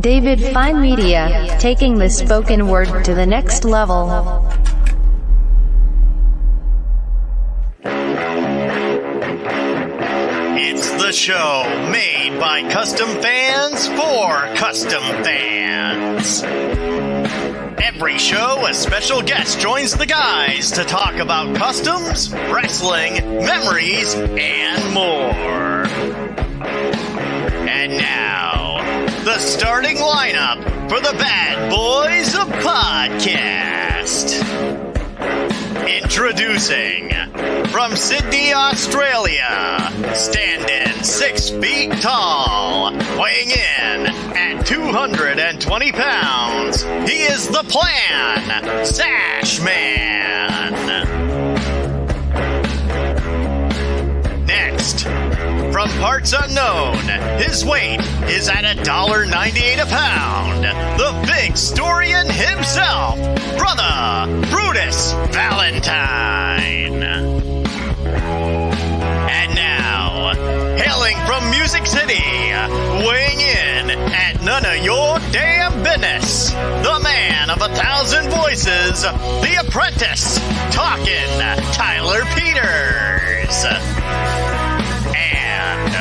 David Fine Media, taking the spoken word to the next level. It's the show made by custom fans for custom fans. Every show, a special guest joins the guys to talk about customs, wrestling, memories, and more. And now, the starting lineup for the Bad Boys of Podcast. Introducing, from Sydney, Australia, standing 6 feet tall, weighing in at 220 pounds, he is the Plan, Zaash Man. Next, from parts unknown, his weight is at $1.98 a pound, the big historian himself, Brother Brutus Valentine. And now, hailing from Music City, weighing in at none of your damn business, the man of 1,000 voices, the apprentice, talking Tyler Peters. And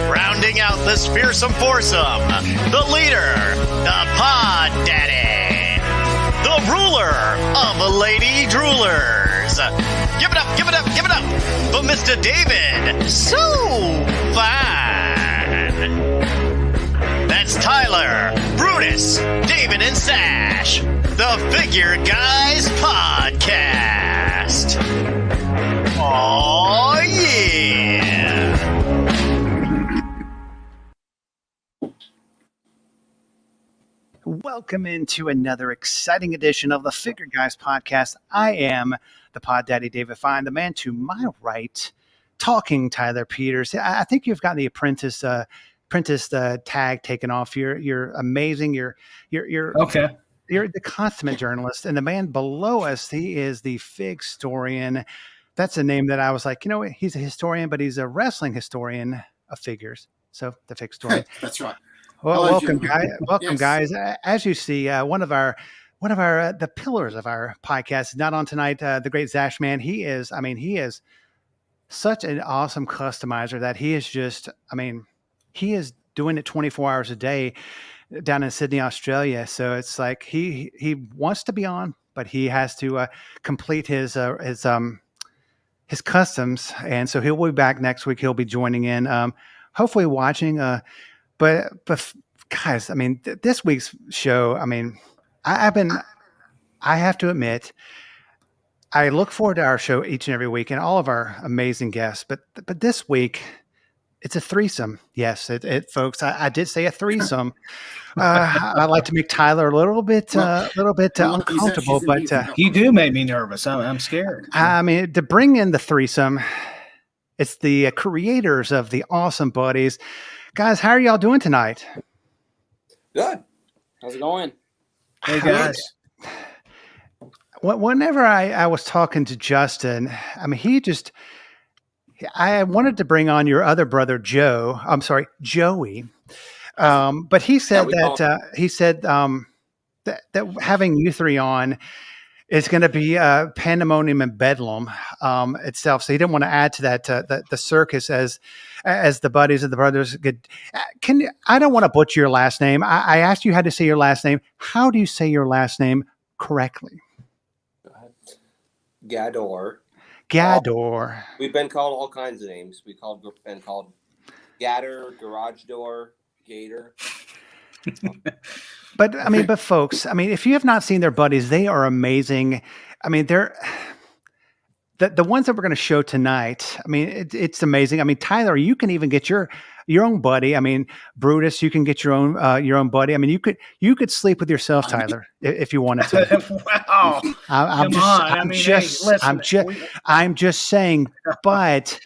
rounding out this fearsome foursome, the leader, the Pod Daddy, the ruler of Lady Droolers. Give it up, give it up, give it up for Mr. David So Fine. That's Tyler, Brutus, David, and Zaash, the Figure Guys Podcast. Oh yeah! Welcome into another exciting edition of the Figure Guys Podcast. I am the Pod Daddy David Fine, the man to my right, talking Tyler Peters. I think you've got the apprentice tag taken off. You're amazing. You're okay. You're the consummate journalist, and the man below us, he is the fig historian. That's a name that I was like, he's a historian, but he's a wrestling historian of figures. So the fig historian. That's right. Well, welcome, guys. Yes. Guys. As you see, one of our the pillars of our podcast is not on tonight. The great Zaash Man. He is such an awesome customizer that he is he is doing it 24 hours a day down in Sydney, Australia. So it's like he wants to be on, but he has to complete his customs, and so he'll be back next week. He'll be joining in, hopefully watching. But guys, this week's show. I have to admit, I look forward to our show each and every week and all of our amazing guests. But this week, it's a threesome. Yes, folks. I did say a threesome. I like to make Tyler a little bit uncomfortable, but you do make me nervous. I'm scared. To bring in the threesome, it's the creators of the Awesome Buddies. Guys, how are y'all doing tonight? Good. How's it going? Hey, guys. Whenever I was talking to Justin, I wanted to bring on your other brother, Joey. But he said that having you three on is going to be pandemonium and bedlam itself. So he didn't want to add to that the circus as the buddies of the Brothers Gaddor. I don't want to butcher your last name. I asked you how to say your last name. How do you say your last name correctly? Gaddor. Gaddor. We've been called all kinds of names. We've been called Gaddor, Garage Door, Gator. But folks, if you have not seen their buddies, they are amazing. They're the ones that we're going to show tonight. It's amazing. Tyler, you can even get your own buddy. Brutus, you can get your own buddy. You could sleep with yourself, Tyler, if you wanted to. Wow. I'm just saying. But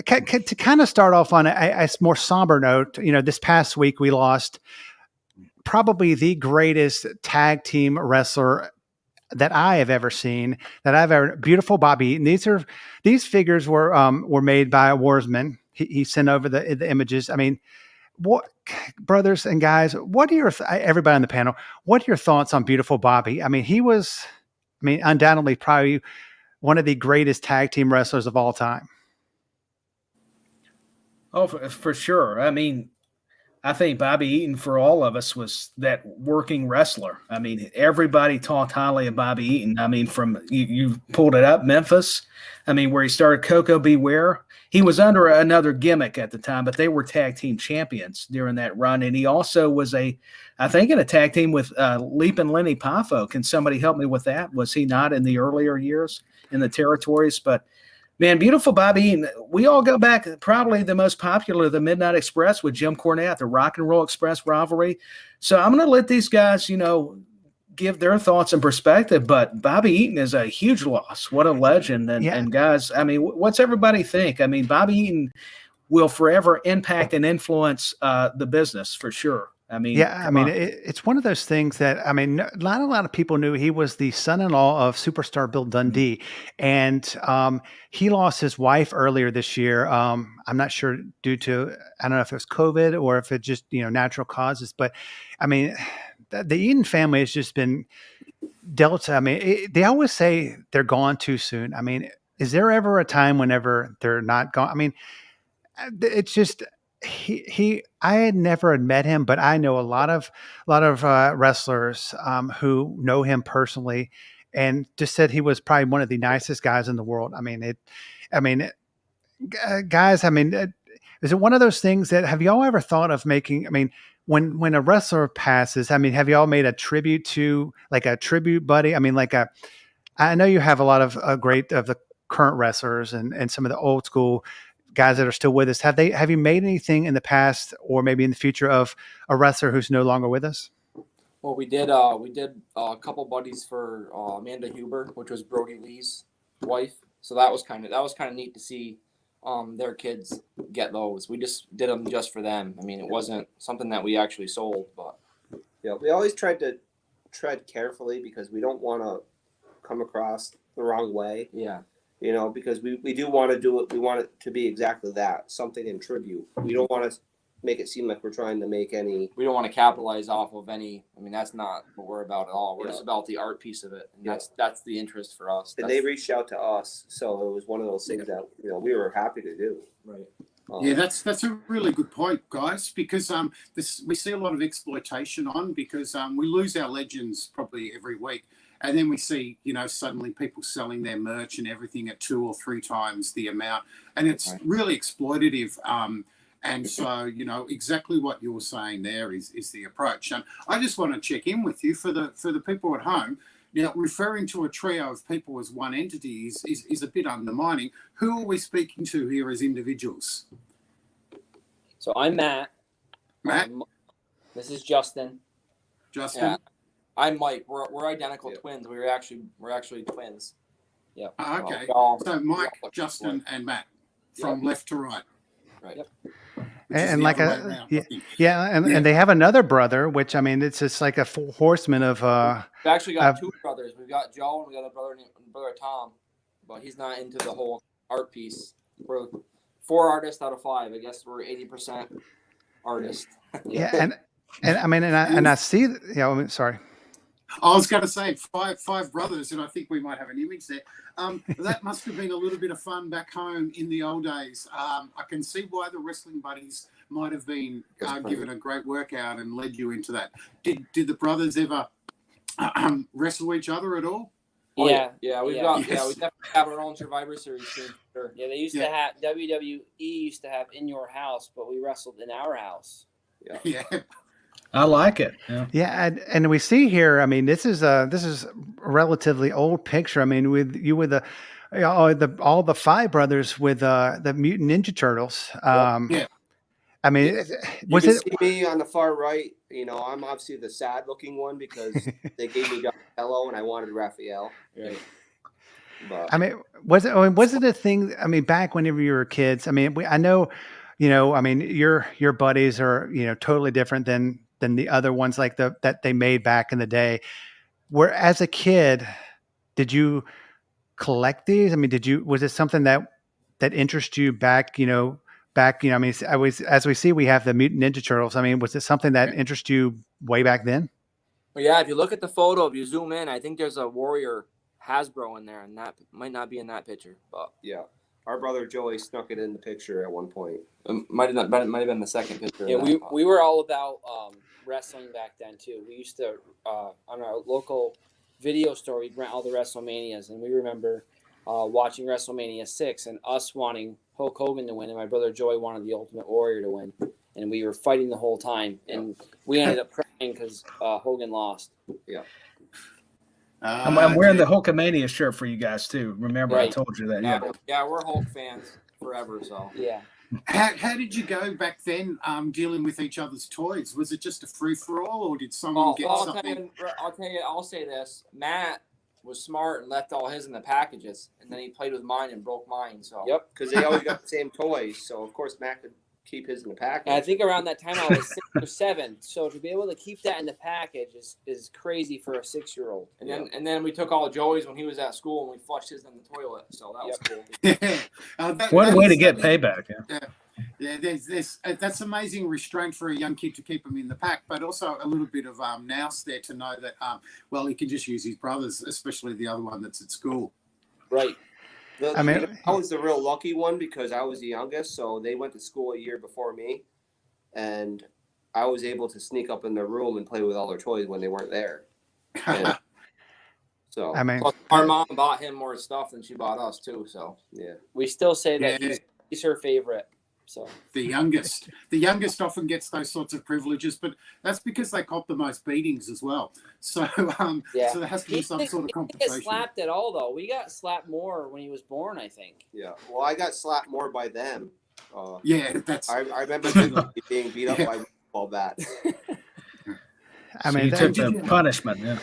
to kind of start off on a more somber note, this past week we lost probably the greatest tag team wrestler that I have ever seen. Beautiful Bobby Eaton. These figures were made by Warsman. He sent over the images. brothers and guys, what are your everybody on the panel? What are your thoughts on Beautiful Bobby? I mean, he was, undoubtedly probably one of the greatest tag team wrestlers of all time. Oh, for sure. I mean, I think Bobby Eaton for all of us was that working wrestler. I mean, everybody talked highly of Bobby Eaton. I mean, from you pulled it up, Memphis. I mean, where he started Coco Beware. He was under another gimmick at the time, but they were tag team champions during that run. And he also was I think in a tag team with Leapin' Lenny Poffo. Can somebody help me with that? Was he not in the earlier years in the territories? But man, Beautiful Bobby Eaton. We all go back, probably the most popular, the Midnight Express with Jim Cornette, the Rock and Roll Express rivalry. So I'm going to let these guys, give their thoughts and perspective. But Bobby Eaton is a huge loss. What a legend. And guys, I mean, what's everybody think? I mean, Bobby Eaton will forever impact and influence the business for sure. I mean, it's one of those things that, not a lot of people knew he was the son-in-law of superstar Bill Dundee. And he lost his wife earlier this year. I'm not sure due to, I don't know if it was COVID or if it just, natural causes, but the Eaton family has just been dealt. They always say they're gone too soon. Is there ever a time whenever they're not gone? It's just, I had never met him, but I know a lot of wrestlers who know him personally, and just said he was probably one of the nicest guys in the world. Guys, is it one of those things that, have y'all ever thought of making? When a wrestler passes, have y'all made a tribute to, like a tribute buddy? I know you have a lot of great of the current wrestlers and some of the old school guys that are still with us. Have you made anything in the past or maybe in the future of a wrestler who's no longer with us? Well, we did a couple buddies for Amanda Huber, which was Brody Lee's wife. So that was kind of neat to see their kids get those. We just did them just for them. It wasn't something that we actually sold, but we always tried to tread carefully because we don't want to come across the wrong way. Yeah. Because we do want to do it. We want it to be exactly that, something in tribute. We don't want to make it seem like we're trying to make any. We don't want to capitalize off of any. That's not what we're about at all. We're just about the art piece of it, and that's the interest for us. And they reached out to us, so it was one of those things that we were happy to do. Right. That's a really good point, guys, because we see a lot of exploitation on because we lose our legends probably every week. And then we see, suddenly people selling their merch and everything at 2 or 3 times the amount. And it's really exploitative. And so, exactly what you're saying there is the approach. And I just want to check in with you for the people at home. Referring to a trio of people as one entity is a bit undermining. Who are we speaking to here as individuals? So I'm Matt. Matt? This is Justin. Justin? Yeah. I'm Mike. We're identical twins. We're actually twins. Yeah. Okay. So Mike, Justin, and Matt from left to right. Right. Yep. And like and they have another brother, which it's just like a horseman of. We actually got 2 brothers. We've got Joe and we got a brother named Tom, but he's not into the whole art piece. We're 4 artists out of 5. I guess we're 80% artists. Yeah, and I see. Sorry. I was going to say five brothers, and I think we might have an image there. That must have been a little bit of fun back home in the old days. I can see why the wrestling buddies might have been given a great workout and led you into that. Did the brothers ever wrestle each other at all? Yeah. We definitely have our own Survivor Series team. Sure. Yeah, they used to have WWE used to have in your house, but we wrestled in our house. Yeah. I like it. Yeah, and we see here. This is a relatively old picture. With you with all the 5 brothers with the Mutant Ninja Turtles. Was it see me on the far right? I'm obviously the sad-looking one because they gave me Donatello and I wanted Raphael. Right. But was it a thing? Back whenever you were kids. I know, your buddies are totally different than the other ones like that they made back in the day. Where as a kid, did you collect these? Was it something that interested you back, back, I mean, as we see, we have the Mutant Ninja Turtles. I mean, was it something that interested you way back then? But yeah, if you look at the photo, if you zoom in, I think there's a Warrior Hasbro in there, and that might not be in that picture, but Yeah. Our brother Joey snuck it in the picture at one point. it might have been the second picture. Yeah, we were all about wrestling back then too. We used to on our local video store, we'd rent all the WrestleManias, and we remember watching WrestleMania 6 and us wanting Hulk Hogan to win, and my brother Joey wanted the Ultimate Warrior to win, and we were fighting the whole time, and we ended up crying because Hogan lost. Yeah. I'm wearing the Hulkamania shirt for you guys too. Remember, I Right. told you that. Yeah. Yeah, we're Hulk fans forever. So Yeah. How did you go back then dealing with each other's toys? Was it just a free-for-all, or did someone get something? I'll say this. Matt was smart and left all his in the packages, and then he played with mine and broke mine. So Yep. Because they always got the same toys, so of course Matt could keep his in the package. And I think around that time I was 6 or 7. So to be able to keep that in the package is crazy for a 6-year-old. And then we took all Joey's when he was at school and we flushed his in the toilet. So that was cool. Yeah. What way to get payback? Yeah. Yeah, there's that's amazing restraint for a young kid to keep them in the pack, but also a little bit of nous there to know that well, he can just use his brothers, especially the other one that's at school. Right. I was the real lucky one because I was the youngest, so they went to school a year before me, and I was able to sneak up in their room and play with all their toys when they weren't there. And so I mean, Plus, our mom bought him more stuff than she bought us too. So yeah, We still say that Yeah. he's her favorite. So The youngest often gets those sorts of privileges, but that's because they cop the most beatings as well. So Yeah. so there has to be some sort of he didn't get compensation. slapped at all though. We got slapped more when he was born, I think. yeah. Well, I got slapped more by them. Yeah, that's I remember being beat up by baseball bats. I So mean, you took the punishment. Yeah.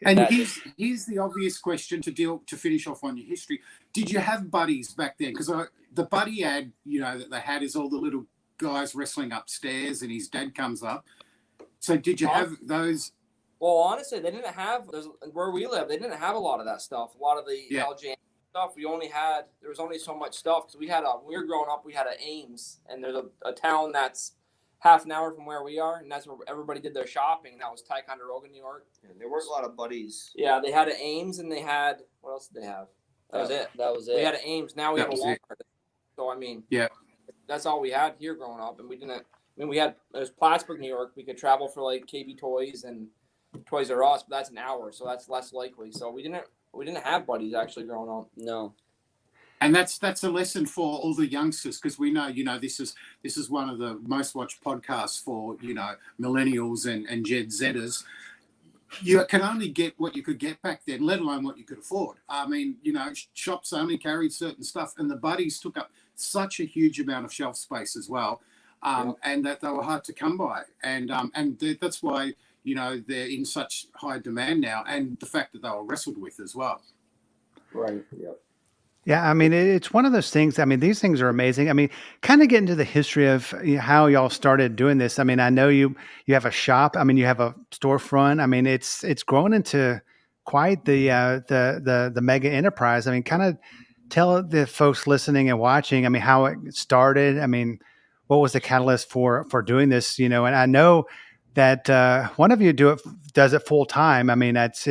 And That- here's the obvious question to finish off on your history. Did you have buddies back then? Because the buddy ad, that they had is all the little guys wrestling upstairs, and his dad comes up. So did you have those? well, honestly, they didn't have where we live. They didn't have a lot of that stuff. A lot of the Yeah. LJ stuff. There was only so much stuff because when we were growing up, we had an Ames, and there's a town that's half an hour from where we are, and that's where everybody did their shopping. That was Ticonderoga, New York. And there weren't a lot of buddies. Yeah, they had an Ames, and they had what else did they have? That was it. That was it. We had an Ames. Now we That have a was it. Walmart. So I mean, Yeah. that's all we had here growing up, and we didn't. I mean, it was Plattsburgh, New York. We could travel for like KB Toys and Toys R Us, but that's an hour, so that's less likely. So we didn't have buddies actually growing up. No. And that's a lesson for all the youngsters, because we know, this is one of the most watched podcasts for, millennials and Gen Zers. You can only get what you could get back then, let alone what you could afford. I mean, shops only carried certain stuff, and the buddies took up such a huge amount of shelf space as well, and that they were hard to come by. And that's why, they're in such high demand now, and the fact that they were wrestled with as well. Right. Yeah. yeah, I mean, it's one of those things. I mean, these things are amazing. I mean, kind of get into the history of how y'all started doing this. I mean, I know you have a shop. I mean, you have a storefront. I mean, it's grown into quite the mega enterprise. I mean, kind of tell the folks listening and watching, I mean, how it started. I mean, what was the catalyst for doing this? And I know that one of you does it full time. I mean, it's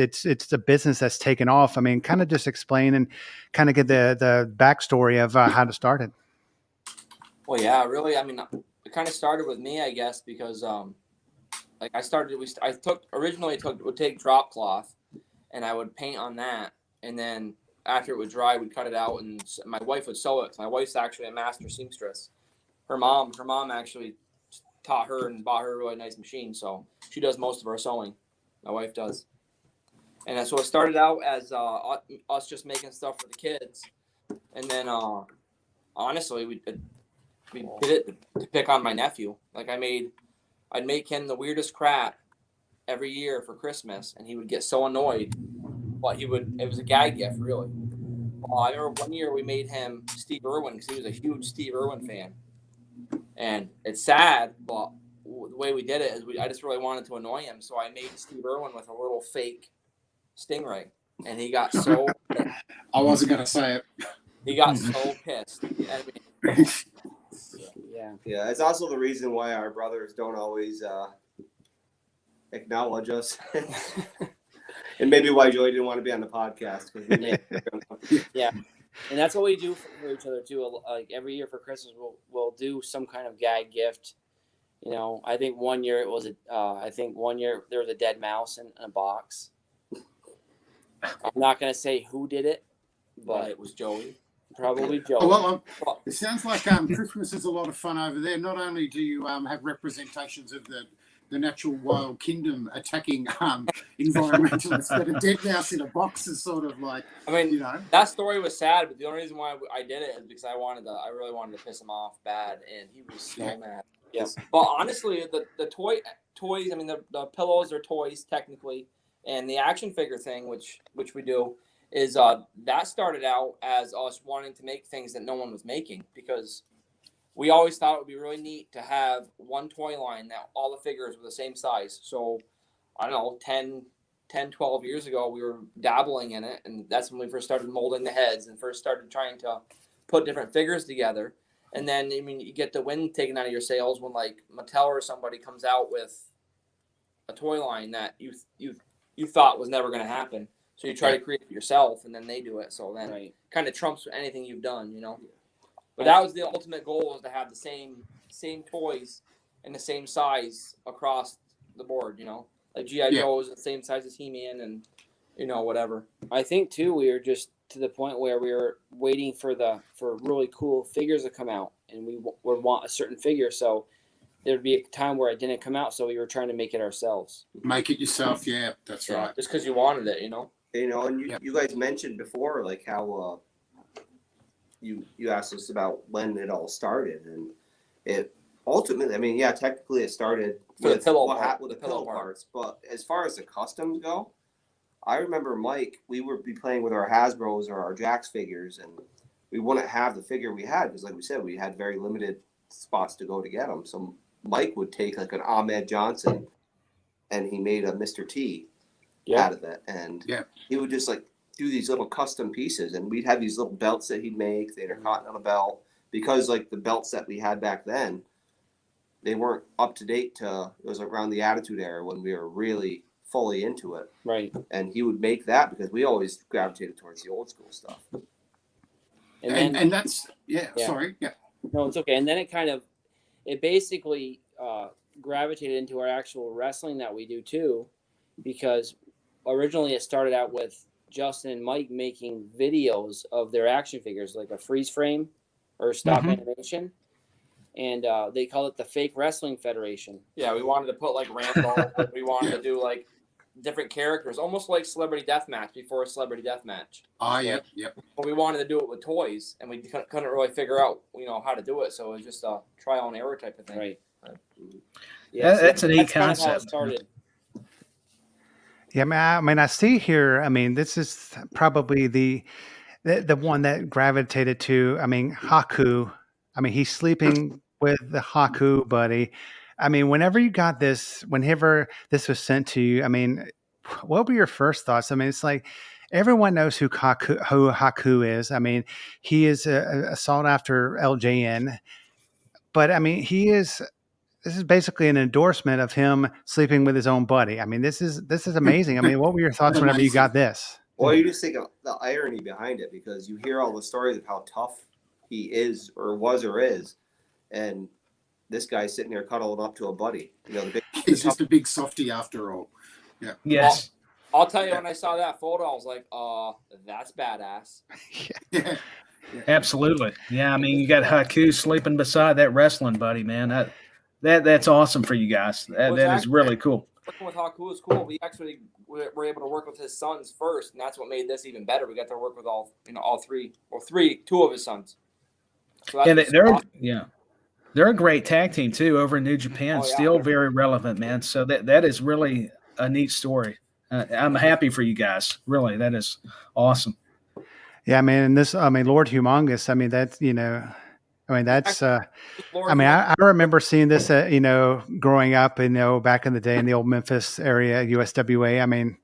a business that's taken off. I mean, kind of just explain and kind of get the backstory of how to start it. Well, yeah, really. I mean, it kind of started with me, I guess, because like I would take drop cloth and I would paint on that, and then after it would dry, we'd cut it out, and my wife would sew it. My wife's actually a master seamstress. Her mom actually taught her and bought her a really nice machine, so she does most of our sewing. My wife does. And so it started out as us just making stuff for the kids, and then honestly we did it to pick on my nephew. Like I'd make him the weirdest crap every year for Christmas, and he would get so annoyed, but it was a gag gift, really. I remember one year we made him Steve Irwin because he was a huge Steve Irwin fan. And it's sad, but the way we did it is I just really wanted to annoy him. So I made Steve Irwin with a little fake stingray. And he got so I wasn't going to say it. He got so pissed. I mean, Yeah, it's also the reason why our brothers don't always acknowledge us. And maybe why Joey didn't want to be on the podcast. Yeah. And that's what we do for each other too. Like every year for Christmas, we'll do some kind of gag gift. You know, I think one year it was there was a dead mouse in a box. I'm not gonna say who did it, but it was Joey. Probably Joey. Oh, well, it sounds like Christmas is a lot of fun over there. Not only do you have representations of the natural wild kingdom attacking environmentalists, but a dead mouse in a box is sort of like, I mean, you know. that story was sad, but the only reason why I did it is because I really wanted to piss him off bad, and he was so mad. Yes. But honestly, the toys, I mean, the pillows are toys technically, and the action figure thing, which we do, is that started out as us wanting to make things that no one was making, because we always thought it would be really neat to have one toy line that all the figures were the same size. So, I don't know, 10, 12 years ago, we were dabbling in it, and that's when we first started molding the heads and first started trying to put different figures together. And then, I mean, you get the wind taken out of your sails when, like, Mattel or somebody comes out with a toy line that you thought was never going to happen. So you try to create it yourself, and then they do it. So then it kind of trumps anything you've done, you know. But that was the ultimate goal, was to have the same toys and the same size across the board, you know. Like G.I. Joe is the same size as He-Man and, you know, whatever. I think, too, we were just to the point where we were waiting for really cool figures to come out, and we would want a certain figure. So there'd be a time where it didn't come out, so we were trying to make it ourselves. Make it yourself, yeah, that's right. Just because you wanted it, you know. You know, and you guys mentioned before, like, how you asked us about when it all started, and it ultimately, I mean, yeah, technically it started with the pillow parts, but as far as the customs go, I remember Mike, we would be playing with our Hasbros or our Jax figures, and we wouldn't have the figure we had because, like we said, we had very limited spots to go to get them. So Mike would take like an Ahmed Johnson, and he made a Mr. T out of it, and he would just like do these little custom pieces, and we'd have these little belts that he'd make. They'd cotton on a belt, because like the belts that we had back then, they weren't up to date it was around the Attitude Era when we were really fully into it. Right. And he would make that because we always gravitated towards the old school stuff. And that's, sorry. Yeah. No, it's okay. And then it basically gravitated into our actual wrestling that we do too, because originally it started out with Justin and Mike making videos of their action figures, like a freeze frame or stop animation. And they call it the Fake Wrestling Federation. Yeah, we wanted to put like Rambo. We wanted to do like different characters, almost like Celebrity Deathmatch before Celebrity Deathmatch. Yep. But we wanted to do it with toys, and we couldn't really figure out, you know, how to do it. So it was just a trial and error type of thing. Right. Yeah, that's a neat kind of concept. how it started. Yeah, I mean, I see here. I mean, this is probably the one that gravitated to. I mean, Haku. I mean, he's sleeping with the Haku buddy. I mean, whenever this was sent to you, I mean, what were your first thoughts? I mean, it's like everyone knows who Haku is. I mean, he is a sought after LJN, but I mean, this is basically an endorsement of him sleeping with his own buddy. I mean, this is amazing. I mean, what were your thoughts whenever you got this? Well, you just think of the irony behind it, because you hear all the stories of how tough he is or was or is, and this guy's sitting there cuddled up to a buddy. You know, he's just a big softie after all. Yeah. Yes. I'll tell you, when I saw that photo, I was like, that's badass. Yeah. Absolutely. Yeah, I mean, you got Haku sleeping beside that wrestling buddy, man. That's awesome for you guys. That is really cool. Working with Haku is cool. We actually were able to work with his sons first, and that's what made this even better. We got to work with two of his sons. So Yeah, they're a great tag team too over in New Japan. Oh, yeah. Still very relevant, man. So that is really a neat story. I'm happy for you guys. Really, that is awesome. Yeah, I mean, Lord Humongous. I mean, that's, you know, I mean, that's, I mean, I remember seeing this, you know, growing up, you know, back in the day in the old Memphis area, USWA. I mean,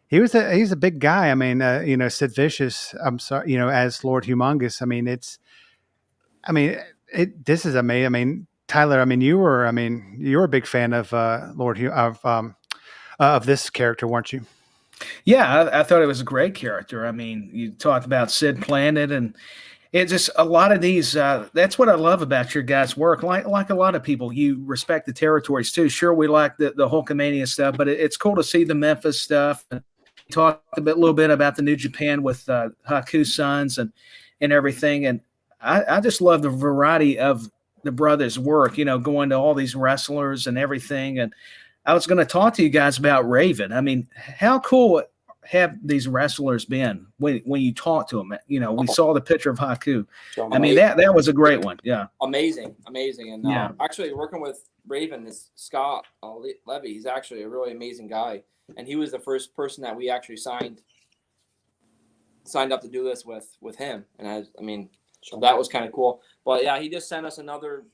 he's a big guy. I mean, you know, Sid Vicious, I'm sorry, you know, as Lord Humongous. I mean, this is amazing. I mean, Tyler, I mean, you were a big fan of of this character, weren't you? Yeah, I thought it was a great character. I mean, you talked about Sid Planet, and it just a lot of these. That's what I love about your guys' work. Like a lot of people, you respect the territories too. Sure, we like the Hulkamania stuff, but it's cool to see the Memphis stuff. And talk little bit about the New Japan with Haku Sons and everything. And I just love the variety of the brothers' work. Going to all these wrestlers and everything. And I was going to talk to you guys about Raven. I mean, how cool have these wrestlers been when you talk to them? We saw the picture of Haku. I mean, that was a great one. Yeah. Amazing. And actually working with Raven is Scott Levy. He's actually a really amazing guy. And he was the first person that we actually signed up to do this with him. And so that was kind of cool. But yeah, he just sent us another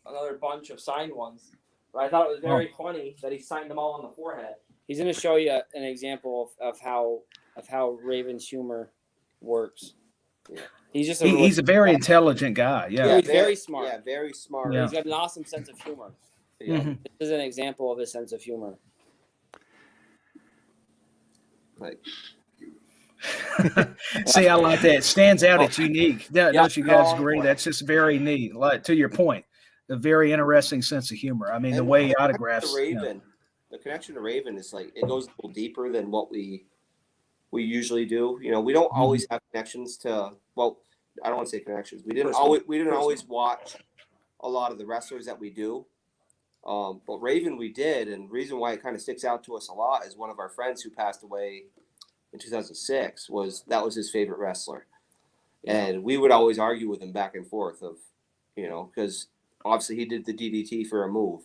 bunch of signed ones. But I thought it was very funny that he signed them all on the forehead. He's going to show you an example of how Raven's humor works. Yeah. He's a very intelligent guy. Yeah, he's very smart. Yeah, very smart. Yeah. He's got an awesome sense of humor. Yeah. Mm-hmm. This is an example of his sense of humor. Like, see, I like that. It stands out. It's unique. Don't you guys agree? That's just very neat. Like, to your point, a very interesting sense of humor. I mean, the way he autographs. The connection to Raven is like it goes a little deeper than what we usually do. We don't always have connections to. Well, I don't want to say connections. We didn't always watch a lot of the wrestlers that we do. But Raven we did, and the reason why it kind of sticks out to us a lot is one of our friends who passed away in 2006 was his favorite wrestler. And we would always argue with him back and forth of, because obviously he did the DDT for a move,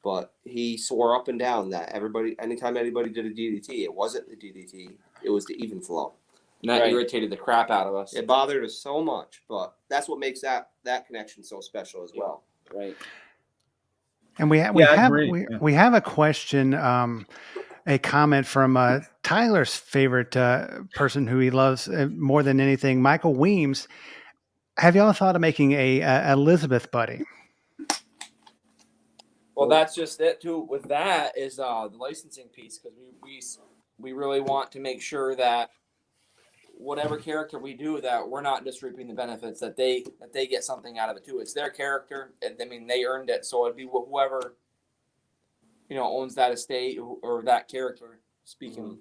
but he swore up and down that anytime anybody did a DDT, it wasn't the DDT, it was the even flow. And that irritated the crap out of us. It bothered us so much, but that's what makes that connection so special as well. Right. And we have a question, a comment from Tyler's favorite person who he loves more than anything, Michael Weems. Have y'all thought of making a Elizabeth buddy? Well, that's just it too. With that is the licensing piece, because we really want to make sure that whatever character we do, that we're not just reaping the benefits, that they get something out of it too. It's their character. They earned it, so it'd be whoever owns that estate or that character speaking.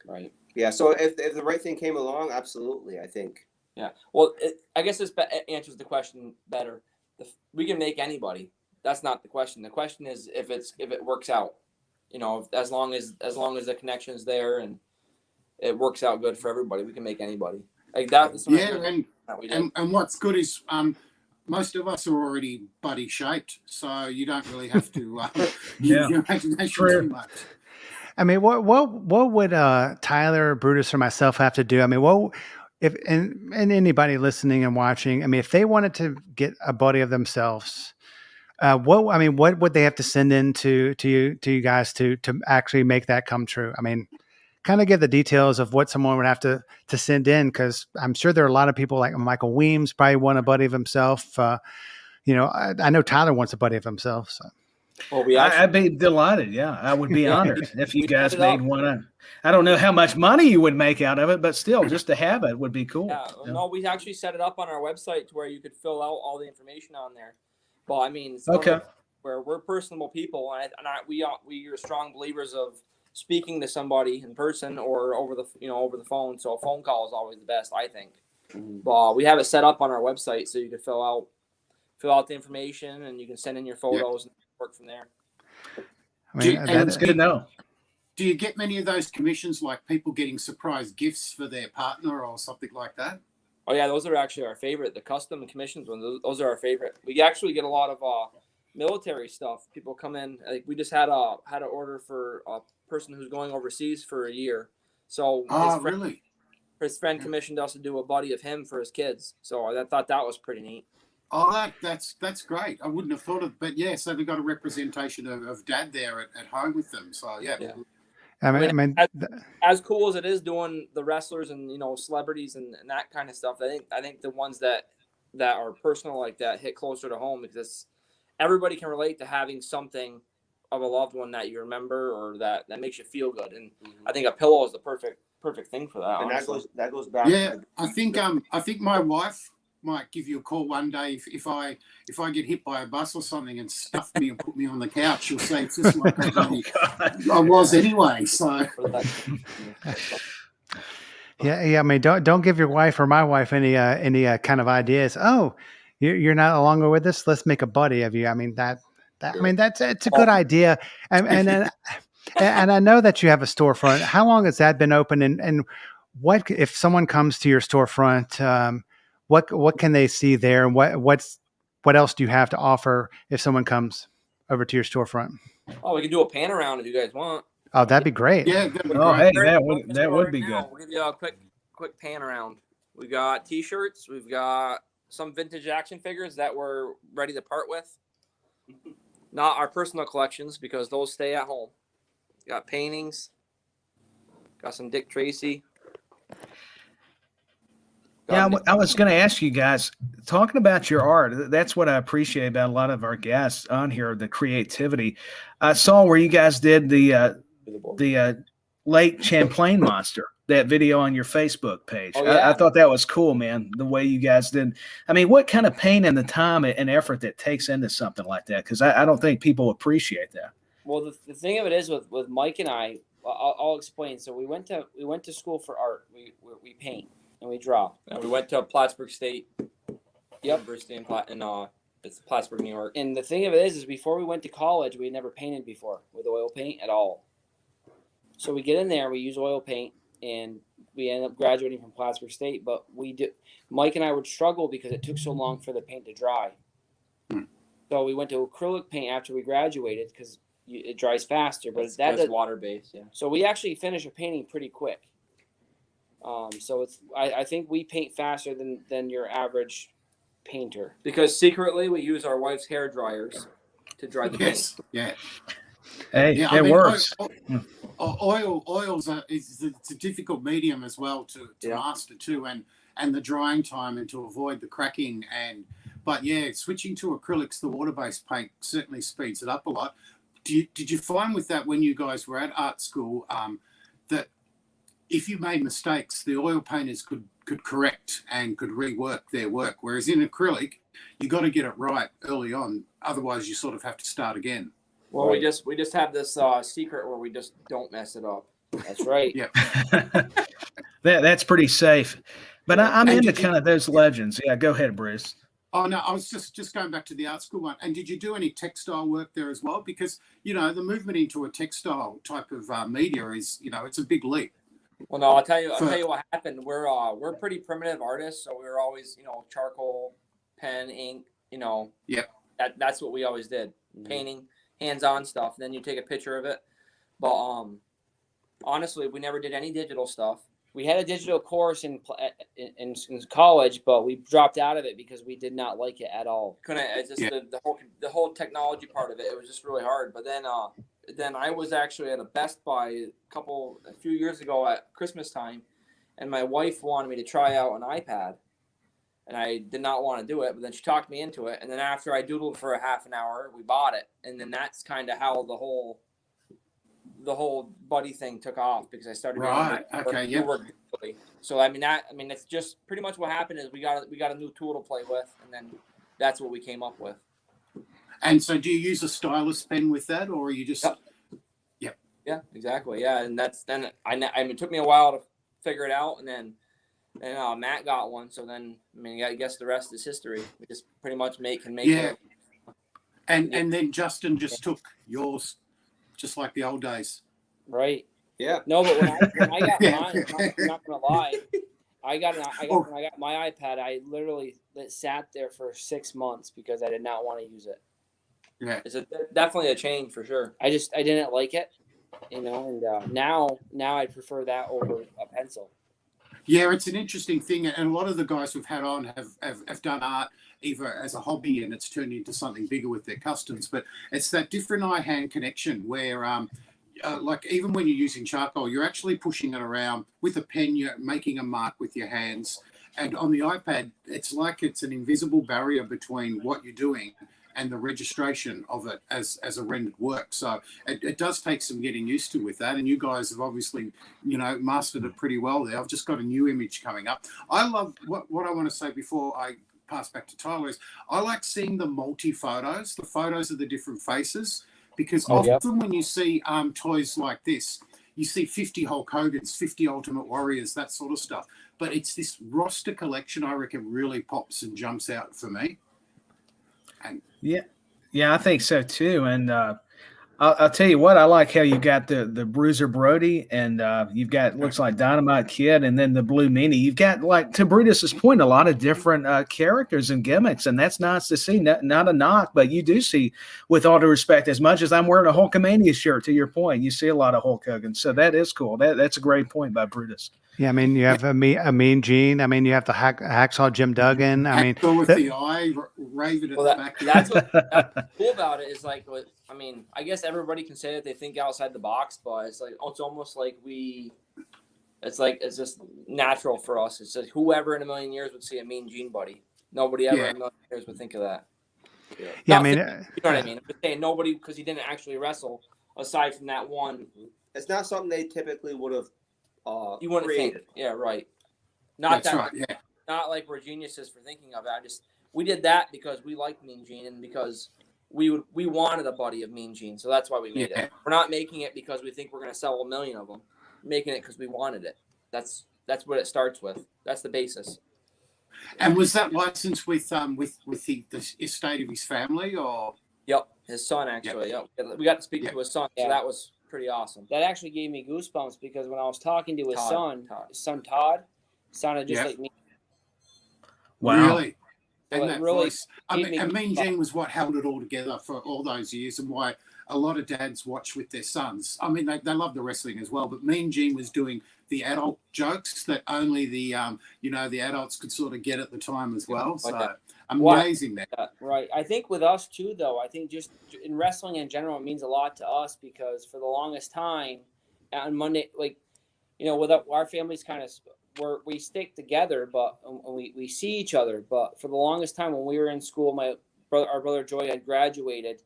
Right. Yeah. So if the right thing came along, absolutely, I think. Yeah. Well, I guess this answers the question better. We can make anybody. That's not the question. The question is if it works out. As long as the connection's there and it works out good for everybody, we can make anybody. Like that. And what's good is most of us are already buddy shaped, so you don't really have to use your imagination too much. I mean, what would Tyler, Brutus, or myself have to do? I mean, if anybody listening and watching, I mean, if they wanted to get a buddy of themselves, what would they have to send in to you guys to actually make that come true? I mean, kind of give the details of what someone would have to send in, because I'm sure there are a lot of people like Michael Weems probably want a buddy of himself. I know Tyler wants a buddy of himself. So. Well, I'd be delighted. Yeah, I would be honored if you guys made one. I don't know how much money you would make out of it, but still, just to have it would be cool. Yeah. No, we actually set it up on our website to where you could fill out all the information on there. But I mean, where we're personable people, and we are strong believers of speaking to somebody in person or over the phone. So a phone call is always the best, I think. Mm-hmm. But we have it set up on our website so you can fill out the information and you can send in your photos and work from there. I mean, that's good to know. Do you get many of those commissions, like people getting surprise gifts for their partner or something like that? Oh yeah, those are actually our favorite. The custom commissions ones, those are our favorite. We actually get a lot of military stuff. People come in. Like we just had an order for a person who's going overseas for a year. So his friend commissioned us to do a buddy of him for his kids. So I thought that was pretty neat. Oh, that's great. I wouldn't have thought of, but yeah, so they've got a representation of Dad there at home with them. So yeah. I mean, as cool as it is doing the wrestlers and celebrities and that kind of stuff, I think the ones that are personal like that hit closer to home, because everybody can relate to having something of a loved one that you remember or that makes you feel good. And I think a pillow is the perfect thing for that. And honestly. that goes back. Yeah, I think my wife might give you a call one day if I get hit by a bus or something and stuff me and put me on the couch. She'll say it's just like I was anyway. So Yeah. I mean, don't give your wife or my wife any kind of ideas. Oh, you're not longer with us. Let's make a buddy of you. I mean it's a good idea. And then and I know that you have a storefront. How long has that been open? And what if someone comes to your storefront? What can they see there? And what else do you have to offer if someone comes over to your storefront? Oh, we can do a pan around if you guys want. Oh, that'd be great. yeah, Oh, hey, that would be good. We'll give you a quick pan around. We got T-shirts. We've got some vintage action figures that we're ready to part with. Not our personal collections because those stay at home. Got paintings. Got some Dick Tracy. Yeah, I was going to ask you guys, talking about your art, that's what I appreciate about a lot of our guests on here, the creativity. I saw where you guys did the Lake Champlain monster, that video on your Facebook page. Oh, yeah. I thought that was cool, man, the way you guys did. I mean, what kind of pain and the time and effort that takes into something like that? Because I don't think people appreciate that. Well, the thing of it is with Mike and I'll explain. So we went to school for art. We paint and we draw. And we went to Plattsburgh State. Yep. University in it's Plattsburgh, New York. And the thing of it is before we went to college, we had never painted before with oil paint at all. So we get in there, we use oil paint, and we end up graduating from Plattsburgh State. But Mike and I would struggle because it took so long for the paint to dry. So we went to acrylic paint after we graduated because it dries faster. But that's water based, yeah. So we actually finish a painting pretty quick. So I think we paint faster than your average painter. Because secretly we use our wife's hair dryers to dry the paint. Yeah. Hey, Yeah, it works. Oils it's a difficult medium as well to master too, and the drying time and to avoid the cracking but yeah, switching to acrylics, the water-based paint certainly speeds it up a lot. Did you find with that when you guys were at art school that if you made mistakes, the oil painters could correct and could rework their work, whereas in acrylic, you got to get it right early on, otherwise you sort of have to start again. Well, we just have this secret where we just don't mess it up. That's right. Yeah. That's pretty safe. But I'm into kind of those legends. Yeah, go ahead, Bruce. Oh, no, I was just going back to the art school one. And did you do any textile work there as well? Because, the movement into a textile type of media is, it's a big leap. Well, no, I'll tell you what happened. We're pretty primitive artists, so we were always, charcoal, pen, ink, Yep. That's what we always did. Painting, hands-on stuff. Then you take a picture of it. But honestly, we never did any digital stuff. We had a digital course in college, but we dropped out of it because we did not like it at all. It's just the whole technology part of it. It was just really hard. But then I was actually at a Best Buy a few years ago at Christmas time, and my wife wanted me to try out an iPad, and I did not want to do it. But then she talked me into it, and then after I doodled for a half an hour, we bought it, and then that's kind of how the whole buddy thing took off because I started So it's just pretty much what happened is we got a new tool to play with, and then that's what we came up with. And so do you use a stylus pen with that, or are you just Yep. Yeah, exactly. Yeah, and it took me a while to figure it out, and then Matt got one, so then I guess the rest is history. We just pretty much can make it. And then Justin just took yours, just like the old days. Right. Yeah. No, but when I got mine, I'm not gonna lie. When I got my iPad, I literally sat there for 6 months because I did not want to use it. Yeah. It's definitely a change for sure. I didn't like it, and now I prefer that over a pencil. Yeah, it's an interesting thing, and a lot of the guys we've had on have done art either as a hobby and it's turned into something bigger with their customs. But it's that different eye-hand connection where, like even when you're using charcoal, you're actually pushing it around with a pen. You're making a mark with your hands, and on the iPad, it's like it's an invisible barrier between what you're doing and the registration of it as a rendered work. So it does take some getting used to with that. And you guys have obviously, mastered it pretty well there. I've just got a new image coming up. I love what I want to say before I pass back to Tyler is I like seeing the photos, the photos of the different faces, because often when you see toys like this, you see 50 Hulk Hogan's, 50 Ultimate Warriors, that sort of stuff. But it's this roster collection, I reckon, really pops and jumps out for me. And yeah, I think so too. And I'll tell you what, I like how you got the Bruiser Brody, and you've got looks like Dynamite Kid, and then the Blue Meanie. You've got, like, to Brutus's point, a lot of different characters and gimmicks, and that's nice to see. Not a knock, but you do see, with all due respect, as much as I'm wearing a Hulkamania shirt, to your point, you see a lot of Hulk Hogan. So that is cool. That's a great point by Brutus. Yeah, I mean, you have a Mean Gene. I mean, you have the Hacksaw Jim Duggan. I mean, with the eye raven at the back. That's what's cool about it is, like, I mean, I guess everybody can say that they think outside the box, but it's like, it's almost like it's just natural for us. It's like whoever in a million years would see a Mean Gene buddy. Nobody ever in a million years would think of that. Yeah, I mean, you know what I mean? I'm just saying nobody, because he didn't actually wrestle aside from that one. It's not something they typically would have. You wouldn't created. think, yeah, right. Not like we're geniuses for thinking of it. We did that because we liked Mean Gene and because we wanted a buddy of Mean Gene, so that's why we made it. We're not making it because we think we're going to sell 1 million of them. We're making it because we wanted it. That's what it starts with. That's the basis. And was that licensed with the estate of his family, or? Yep, his son actually. Yep. We got to speak to his son, so that was pretty awesome. That actually gave me goosebumps because when I was talking to his son Todd, sounded just like me. Wow. Really? So and that really voice. And Mean Gene was what held it all together for all those years, and why a lot of dads watch with their sons. I mean, they love the wrestling as well, but Mean Gene was doing the adult jokes that only the adults could sort of get at the time as well. So amazing that. Right. I think with us too, though, I think just in wrestling in general, it means a lot to us because for the longest time on Monday, like, with our families kind of, we stick together, but we see each other. But for the longest time when we were in school, our brother Joy had graduated.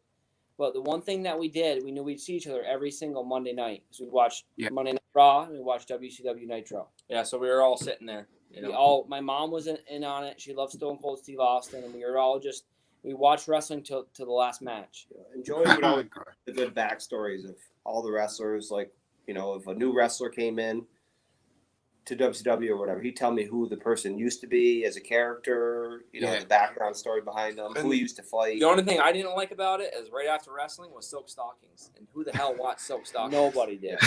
But the one thing that we did, we knew we'd see each other every single Monday night. So we'd watch Monday Night Raw and we'd watch WCW Nitro. Yeah, so we were all sitting there. My mom was in on it. She loved Stone Cold Steve Austin, and we were all we watched wrestling to the last match. And Joey would always the good backstories of all the wrestlers. Like, if a new wrestler came in to WCW or whatever, he'd tell me who the person used to be as a character, the background story behind them, who he used to fight. The only thing I didn't like about it is right after wrestling was silk stockings. And who the hell watched silk stockings? Nobody did.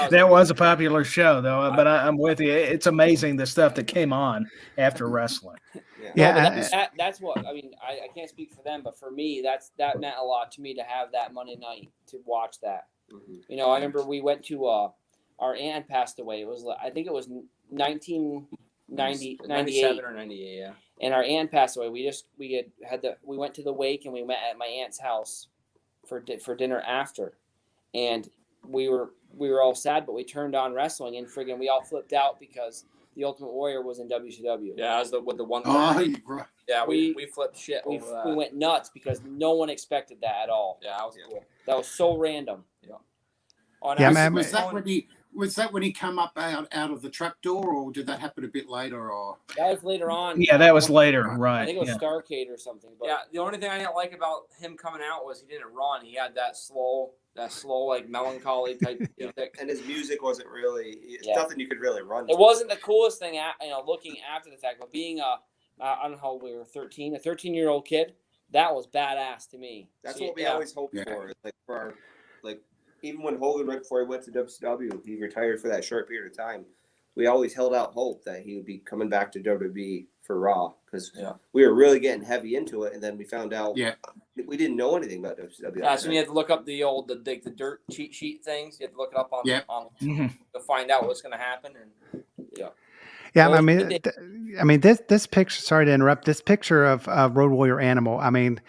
That was a popular show, though, but I'm with you. It's amazing the stuff that came on after wrestling. That's what, I mean, I can't speak for them, but for me, that meant a lot to me to have that Monday night to watch that. Mm-hmm. I remember we went to our aunt passed away. I think it was 1998 or 98, yeah. And our aunt passed away. We went to the wake and we met at my aunt's house for dinner after, and we were all sad, but we turned on wrestling and friggin' we all flipped out because the Ultimate Warrior was in WCW. Yeah, as with the one. Yeah, we flipped shit. We went nuts because no one expected that at all. Yeah, that was cool. That was so random. Yeah, man. Was that when he come up out of the trap door, or did that happen a bit later? Or that was later on. Yeah, that was later, right? I think it was Starrcade or something. But the only thing I didn't like about him coming out was he didn't run. He had that slow like melancholy type music, and his music wasn't really nothing you could really run to. It wasn't the coolest thing, looking after the fact, but being I don't know how old we were, 13, a 13-year-old kid, that was badass to me. That's what we always hoped for. Like for our, even when Hogan, right before he went to WCW, he retired for that short period of time. We always held out hope that he would be coming back to WWE for Raw because we were really getting heavy into it, and then we found out we didn't know anything about WCW. Yeah, so you had to look up the dirt cheat sheet things. You had to look it up on to find out what's going to happen, and Yeah, I mean, this picture. Sorry to interrupt. This picture of Road Warrior Animal. I mean,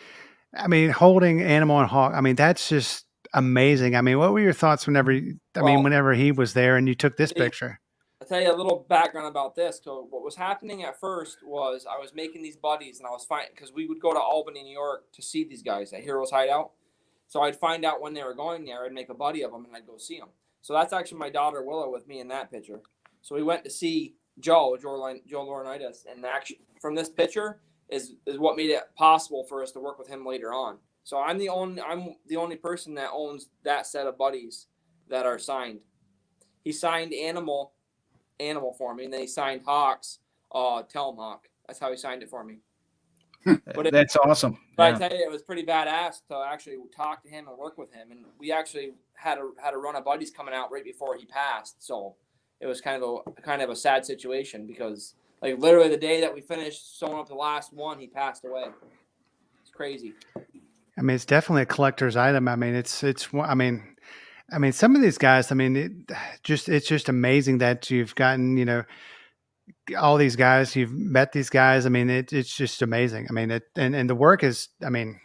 holding Animal and Hawk. I mean, that's just amazing. I mean, what were your thoughts whenever he was there and you took this picture? I'll tell you a little background about this. So what was happening at first was I was making these buddies, and I was finding, because we would go to Albany, New York to see these guys at Heroes Hideout. So I'd find out when they were going there. I'd make a buddy of them, and I'd go see them. So that's actually my daughter Willow with me in that picture. So we went to see Joe Laurinaitis, and actually from this picture is what made it possible for us to work with him later on. So I'm the only person that owns that set of buddies that are signed. He signed Animal for me, and then he signed Hawks, Tell him Hawk. That's how he signed it for me. But That's awesome. But I tell you, it was pretty badass to actually talk to him and work with him. And we actually had a run of buddies coming out right before he passed. So it was kind of a sad situation because like literally the day that we finished sewing up the last one, he passed away. It's crazy. I mean, it's definitely a collector's item. I mean, I mean, some of these guys, I mean, it's just amazing that you've gotten, you know, all these guys, you've met these guys. I mean, it's just amazing. I mean, and the work is, I mean,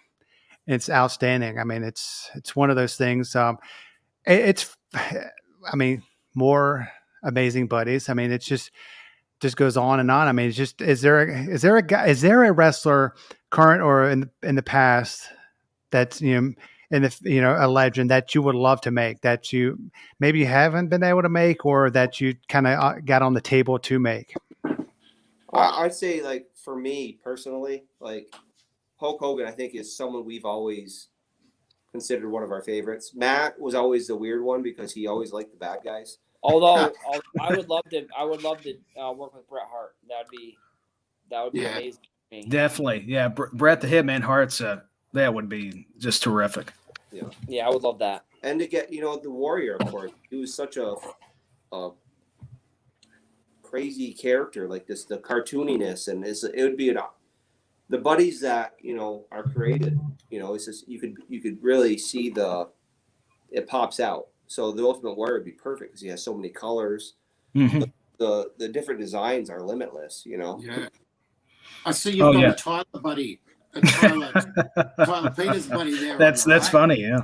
it's outstanding. I mean, it's one of those things. I mean, more amazing buddies. I mean, it's just goes on and on. I mean, it's just, is there a wrestler current or in the past that's, you know, a legend that you would love to make that you maybe you haven't been able to make or that you kind of got on the table to make? I'd say, like, for me personally, like Hulk Hogan, I think is someone we've always considered one of our favorites. Matt was always the weird one because he always liked the bad guys. Although I would love to work with Bret Hart. That would be amazing for me. Definitely, yeah. Bret the Hitman Hart's that would be just terrific. Yeah, I would love that. And to get, the Warrior, of course, he was such a crazy character, like this, the cartooniness, and it would be the buddies that are created. It's just you could really see it pops out. So the Ultimate Warrior would be perfect because he has so many colors. Mm-hmm. The different designs are limitless. Yeah. I see you've got a Tyler buddy. Tyler Peters buddy there. That's funny, yeah.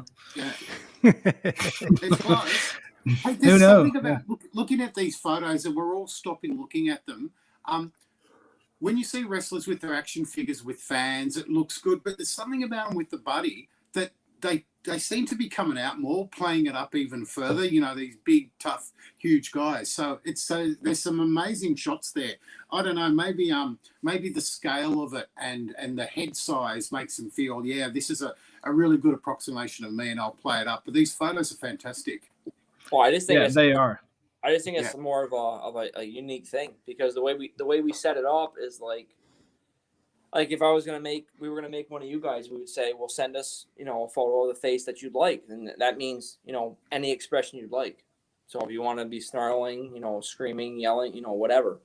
It's close. Hey, there's something about looking at these photos, and we're all stopping looking at them. When you see wrestlers with their action figures with fans, it looks good, but there's something about them with the buddy that they seem to be coming out more, playing it up even further. These big, tough, huge guys. So there's some amazing shots there. I don't know, maybe the scale of it and the head size makes them feel, this is a really good approximation of me, and I'll play it up. But these photos are fantastic. Well, I just think they are. I just think it's more of a unique thing because the way we set it up is like if we were gonna make one of you guys, we would say, well, send us, a photo of the face that you'd like. And that means, any expression you'd like. So if you want to be snarling, screaming, yelling, whatever.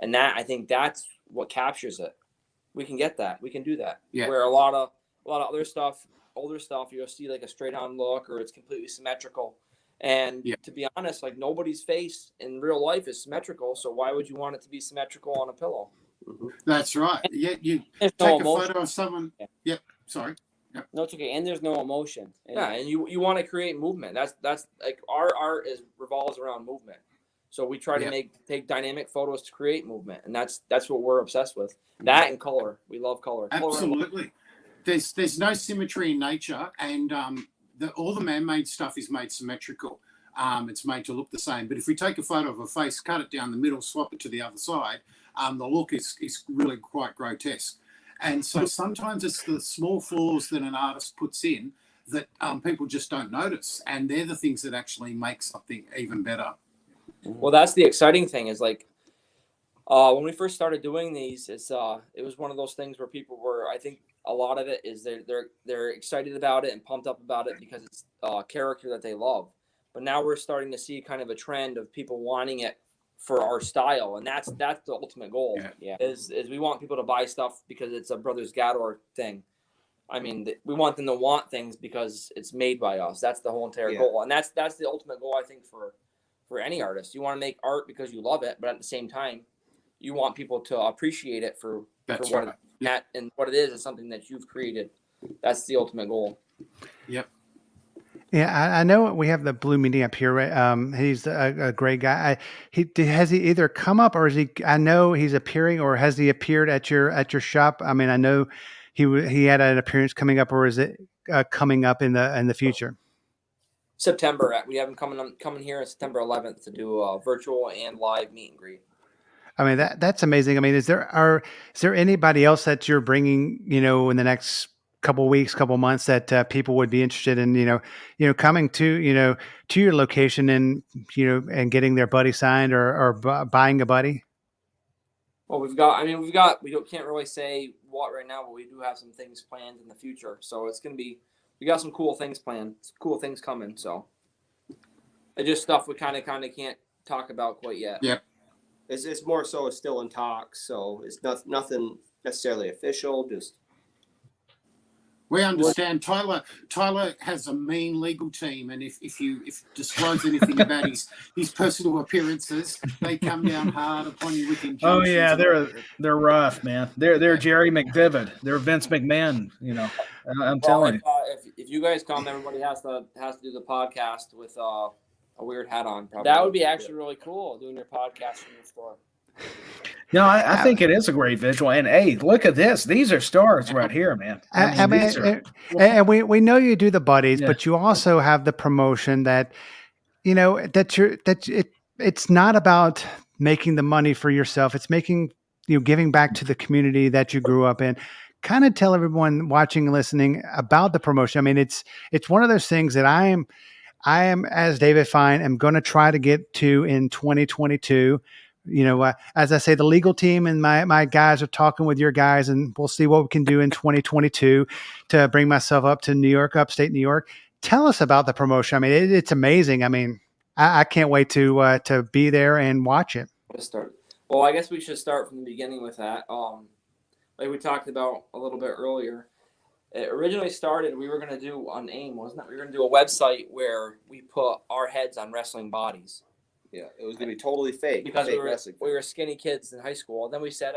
And I think that's what captures it. We can get that. We can do that. Yeah. Where a lot of other stuff, older stuff, you'll see like a straight on look or it's completely symmetrical. And to be honest, like nobody's face in real life is symmetrical. So why would you want it to be symmetrical on a pillow? Mm-hmm. That's right. Yeah, you take a photo of someone. Yep. Sorry. Yep. No, it's okay. And there's no emotion. And you want to create movement. That's like our art revolves around movement. So we try to take dynamic photos to create movement, and that's what we're obsessed with. That and color. We love color. Absolutely. There's no symmetry in nature, and all the man-made stuff is made symmetrical. It's made to look the same. But if we take a photo of a face, cut it down the middle, swap it to the other side, the look is really quite grotesque. And so sometimes it's the small flaws that an artist puts in that people just don't notice. And they're the things that actually make something even better. Well, that's the exciting thing is like when we first started doing these, it was one of those things where people were, I think a lot of it is they're excited about it and pumped up about it because it's a character that they love. But now we're starting to see kind of a trend of people wanting it for our style, and that's the ultimate goal. Is we want people to buy stuff because it's a Brothers Gaddor thing. I mean, we want them to want things because it's made by us. That's the whole entire goal, and that's the ultimate goal, I think, for any artist. You want to make art because you love it, but at the same time, you want people to appreciate it for what it is something that you've created. That's the ultimate goal. Yep. Yeah, I know we have the Blue Meanie up here. Right? He's a great guy. Has he either come up or is he? I know he's appearing, or has he appeared at your shop? I mean, I know he had an appearance coming up, or is it coming up in the future? September. We have him coming here on September 11th to do a virtual and live meet and greet. I mean, that's amazing. I mean, is there anybody else that you're bringing, in the next couple weeks, couple months that people would be interested in, coming to your location and, and getting their buddy signed or buying a buddy? Well, we can't really say what right now, but we do have some things planned in the future. So it's going to be, we got some cool things planned, some cool things coming. So it's just stuff we kind of can't talk about quite yet. Yep. It's more so it's still in talks, so it's nothing necessarily official. Just we understand Tyler has a mean legal team, and if you disclose anything about his personal appearances, they come down hard upon you with injunctions. Oh yeah, they're rough, man. They're Jerry McVivid. They're Vince McMahon. I'm telling you. If you guys come, everybody has to do the podcast with a weird hat on. Probably. That would be actually really cool, doing your podcast from the store. No, I think it is a great visual. And hey, look at this. These are stars right here, man. And we know you do the buddies, but you also have the promotion that, it's not about making the money for yourself. It's making, giving back to the community that you grew up in. Kind of tell everyone watching and listening about the promotion. I mean, it's one of those things that I am, as David Fine, am going to try to get to in 2022. As I say, the legal team and my guys are talking with your guys, and we'll see what we can do in 2022 to bring myself up to New York, upstate New York. Tell us about the promotion. I mean, it's amazing. I mean, I can't wait to be there and watch it. Let's start. Well, I guess we should start from the beginning with that. Like we talked about a little bit earlier, it originally started, we were going to do on AIM, wasn't it? We were going to do a website where we put our heads on wrestling bodies. Yeah, it was going to be totally fake. Because fake we were skinny kids in high school. And then we said,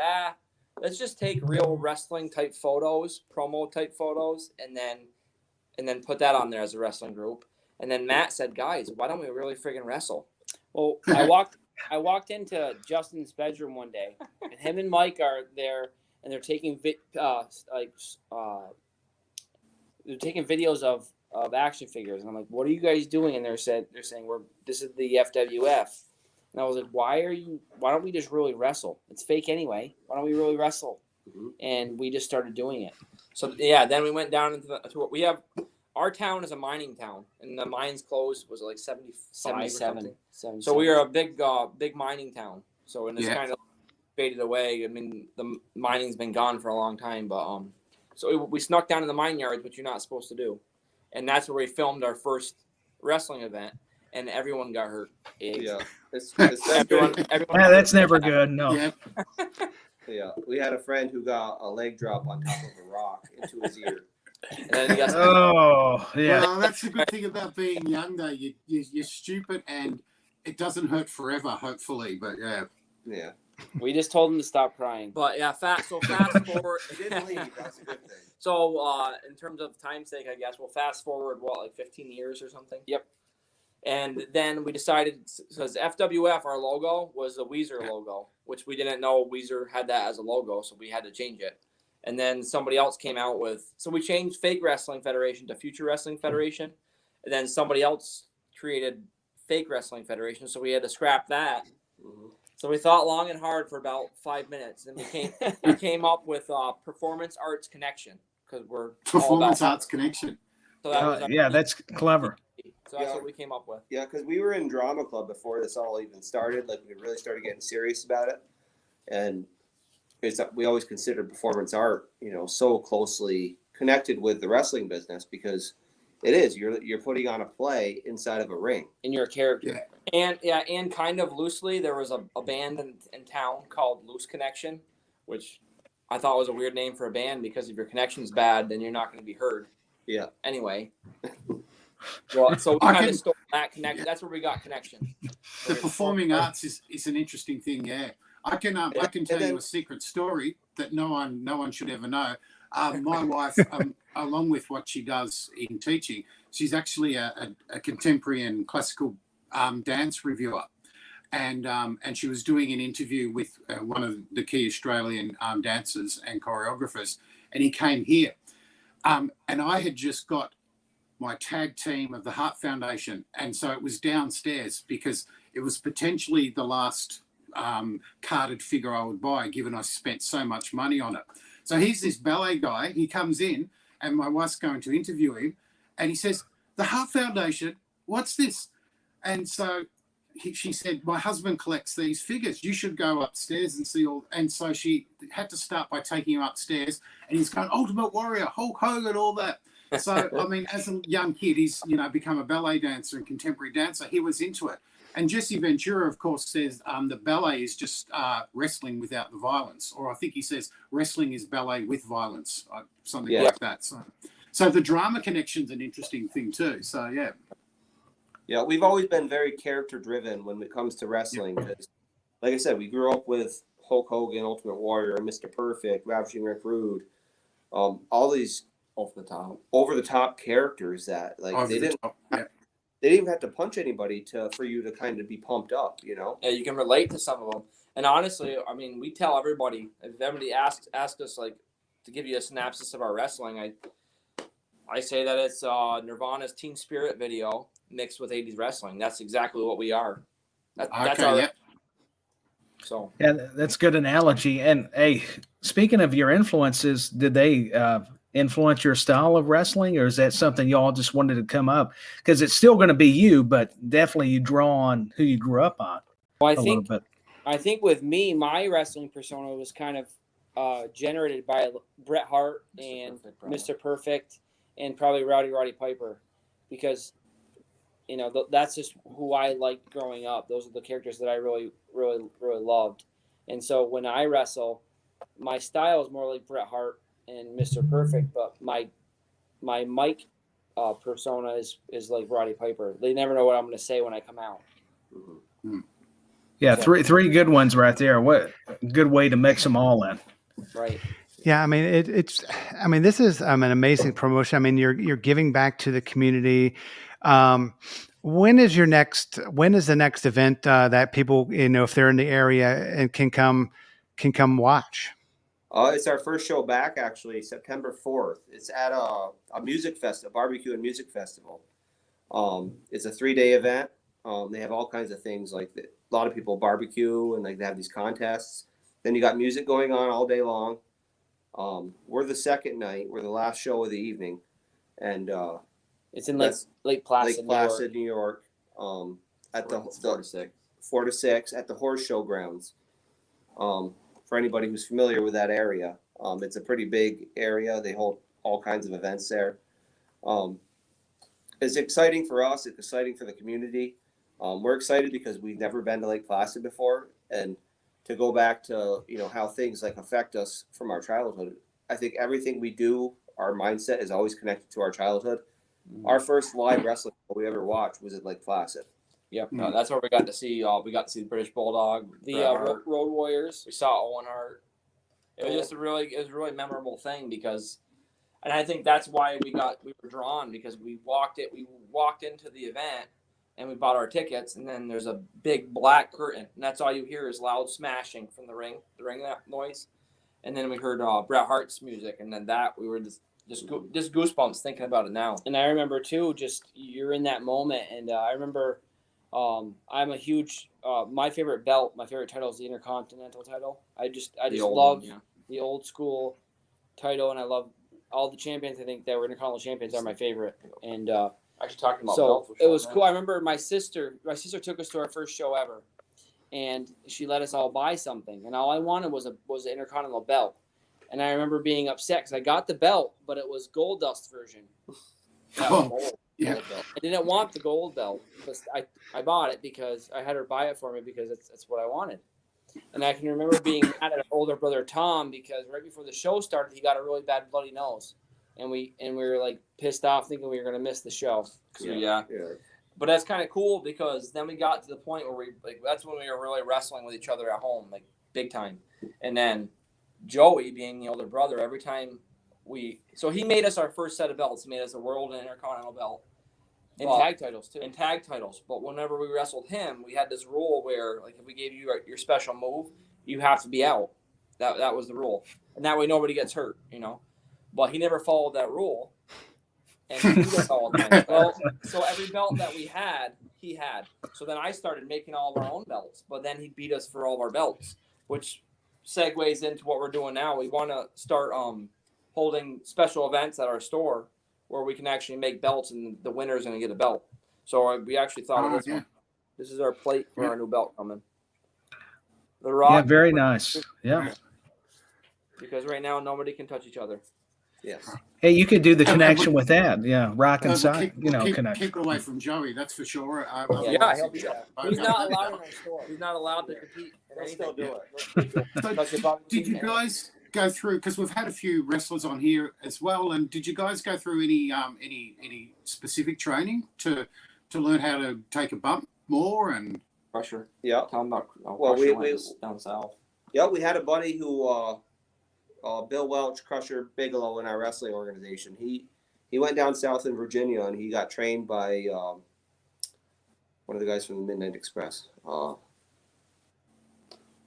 let's just take real wrestling type photos, promo type photos, and then put that on there as a wrestling group. And then Matt said, guys, why don't we really friggin' wrestle? Well, I walked into Justin's bedroom one day, and him and Mike are there, and they're taking videos of action figures, and I'm like, "What are you guys doing?" And they're saying, "This is the FWF." And I was like, "Why don't we just really wrestle? It's fake anyway. Why don't we really wrestle?" Mm-hmm. And we just started doing it. So yeah, then we went down into we have our town is a mining town, and the mines closed was like 77. So we are a big mining town. So and it's kind of faded away. I mean, the mining's been gone for a long time, but so we snuck down in the mine yards, which you're not supposed to do. And that's where we filmed our first wrestling event, and everyone got hurt. Yeah. Everyone that's never good. No. Yeah. Yeah. We had a friend who got a leg drop on top of a rock into his ear. And then he got yeah. Well, that's the good thing about being young, though. You're stupid, and it doesn't hurt forever, hopefully. But yeah. We just told him to stop crying. But yeah, fast forward. He didn't leave. That's a good thing. So in terms of time's sake, I guess we'll fast forward, like 15 years or something? Yep. And then we decided, because FWF, our logo, was the Weezer logo, which we didn't know Weezer had that as a logo, so we had to change it. And then somebody else came out with, so we changed Fake Wrestling Federation to Future Wrestling Federation. And then somebody else created Fake Wrestling Federation, so we had to scrap that. Mm-hmm. So we thought long and hard for about 5 minutes, and we came up with Performance Arts Connection, because we're Performance Arts Connection. So that was that's clever. So that's what we came up with. Yeah, because we were in drama club before this all even started. Like, we really started getting serious about it, and we always considered performance art, so closely connected with the wrestling business, because it is. You're putting on a play inside of a ring. And you're a character. Yeah. And kind of loosely, there was a band in town called Loose Connection, which I thought was a weird name for a band, because if your connection's bad, then you're not going to be heard. Yeah. Anyway. Well, so we kind of stole that connection. Yeah. That's where we got connection. The performing arts is an interesting thing. Yeah. I can tell you a secret story that no one should ever know. My wife, along with what she does in teaching, she's actually a contemporary and classical dance reviewer. And she was doing an interview with one of the key Australian dancers and choreographers, and he came here. And I had just got my tag team of the Heart Foundation, and so it was downstairs because it was potentially the last carded figure I would buy, given I spent so much money on it. So here's this ballet guy. He comes in, and my wife's going to interview him, and he says, "The Heart Foundation, what's this?" And so she said, "My husband collects these figures. You should go upstairs and see all." And so she had to start by taking him upstairs, and he's going, "Ultimate Warrior, Hulk Hogan, all that." So, I mean, as a young kid, he's, become a ballet dancer and contemporary dancer. He was into it. And Jesse Ventura, of course, says the ballet is just wrestling without the violence. Or I think he says wrestling is ballet with violence, something like that. So the drama connection's an interesting thing too. So, yeah. Yeah, we've always been very character-driven when it comes to wrestling. Because, like I said, we grew up with Hulk Hogan, Ultimate Warrior, Mr. Perfect, Ravishing Rick Rude, all these over the top characters that they didn't even have to punch anybody for you to kind of be pumped up, Yeah, you can relate to some of them. And honestly, I mean, we tell everybody, if anybody asked us to give you a synopsis of our wrestling, I say that it's Nirvana's Teen Spirit video mixed with 80s wrestling. That's exactly what we are. That's our. So yeah, that's a good analogy. And hey, speaking of your influences, did they influence your style of wrestling, or is that something y'all just wanted to come up? Because it's still going to be you, but definitely you draw on who you grew up on. Well, I think with me, my wrestling persona was kind of generated by Bret Hart and Mr. Perfect and probably Roddy Piper, because that's just who I liked growing up. Those are the characters that I really, really, really loved. And so when I wrestle, my style is more like Bret Hart and Mr. Perfect, but my mic persona is like Roddy Piper. They never know what I'm going to say when I come out. Mm-hmm. Yeah, three good ones right there. What a good way to mix them all in. Right. Yeah, I mean this is an amazing promotion. I mean, you're giving back to the community. When is the next event that people, if they're in the area and can come watch? It's our first show back, actually, September 4th. It's at a music festival, barbecue and music festival. It's a 3-day event. They have all kinds of things a lot of people barbecue and they have these contests. Then you got music going on all day long. We're the second night. We're the last show of the evening, and it's in Lake Placid, New York. At the 4 to 6 at the Horse Show grounds. For anybody who's familiar with that area, it's a pretty big area. They hold all kinds of events there. It's exciting for us. It's exciting for the community. We're excited because we've never been to Lake Placid before, and to go back to how things affect us from our childhood. I think everything we do, our mindset is always connected to our childhood. Mm-hmm. Our first live wrestling we ever watched was at Lake Placid. Yep, no, that's where we got to see. We got to see the British Bulldog, the Road Warriors. We saw Owen Hart. It was just a really memorable thing because, and I think that's why we were drawn, because we walked into the event and we bought our tickets, and then there's a big black curtain, and that's all you hear is loud smashing from the ring noise, and then we heard Bret Hart's music, and then we were just goosebumps thinking about it now. And I remember too, just you're in that moment, and I remember. I'm a huge, my favorite title is the Intercontinental title. I just love the old school title, and I love all the champions. I think that were Intercontinental champions are my favorite. And, actually talking about belts, it was cool. I remember my sister took us to our first show ever, and she let us all buy something. And all I wanted was an Intercontinental belt. And I remember being upset because I got the belt, but it was Gold Dust version. Yeah, I didn't want the gold belt, but I bought it because I had her buy it for me because it's what I wanted. And I can remember being mad at our older brother Tom because right before the show started, he got a really bad bloody nose, and we were pissed off, thinking we were going to miss the show. Yeah. But that's kind of cool because then we got to the point where that's when we were really wrestling with each other at home, big time. And then Joey, being the older brother, every time so he made us our first set of belts. He made us a world and intercontinental belt. And But- tag titles too. And tag titles. But whenever we wrestled him, we had this rule where, like, if we gave you your special move, you have to be out. That was the rule. And that way nobody gets hurt, you know. But he never followed that rule. And he beat us all the time. Well, so every belt that we had, he had. So then I started making all of our own belts. But then he beat us for all of our belts, which segues into what we're doing now. We want to start holding special events at our store where we can actually make belts, and the winner's going to get a belt. So we actually thought of this one. This is our plate for our new belt coming. The Rock. Yeah, very nice. Yeah. Because right now nobody can touch each other. Yes. Hey, you could do the connection with that. Yeah, Rock and We'll Side, keep connection. it away from Joey, that's for sure. Yeah, he'll be that. He's not allowed in our store. He's not allowed to compete. Let's still do So, did you guys go through, because we've had a few wrestlers on here as well, and did you guys go through any specific training to learn how to take a bump more? And Crusher. Yeah. Talking about Well, Crusher we down south. Yeah, we had a buddy who Bill Welch, Crusher Bigelow in our wrestling organization. He went down south in Virginia and he got trained by one of the guys from the Midnight Express. What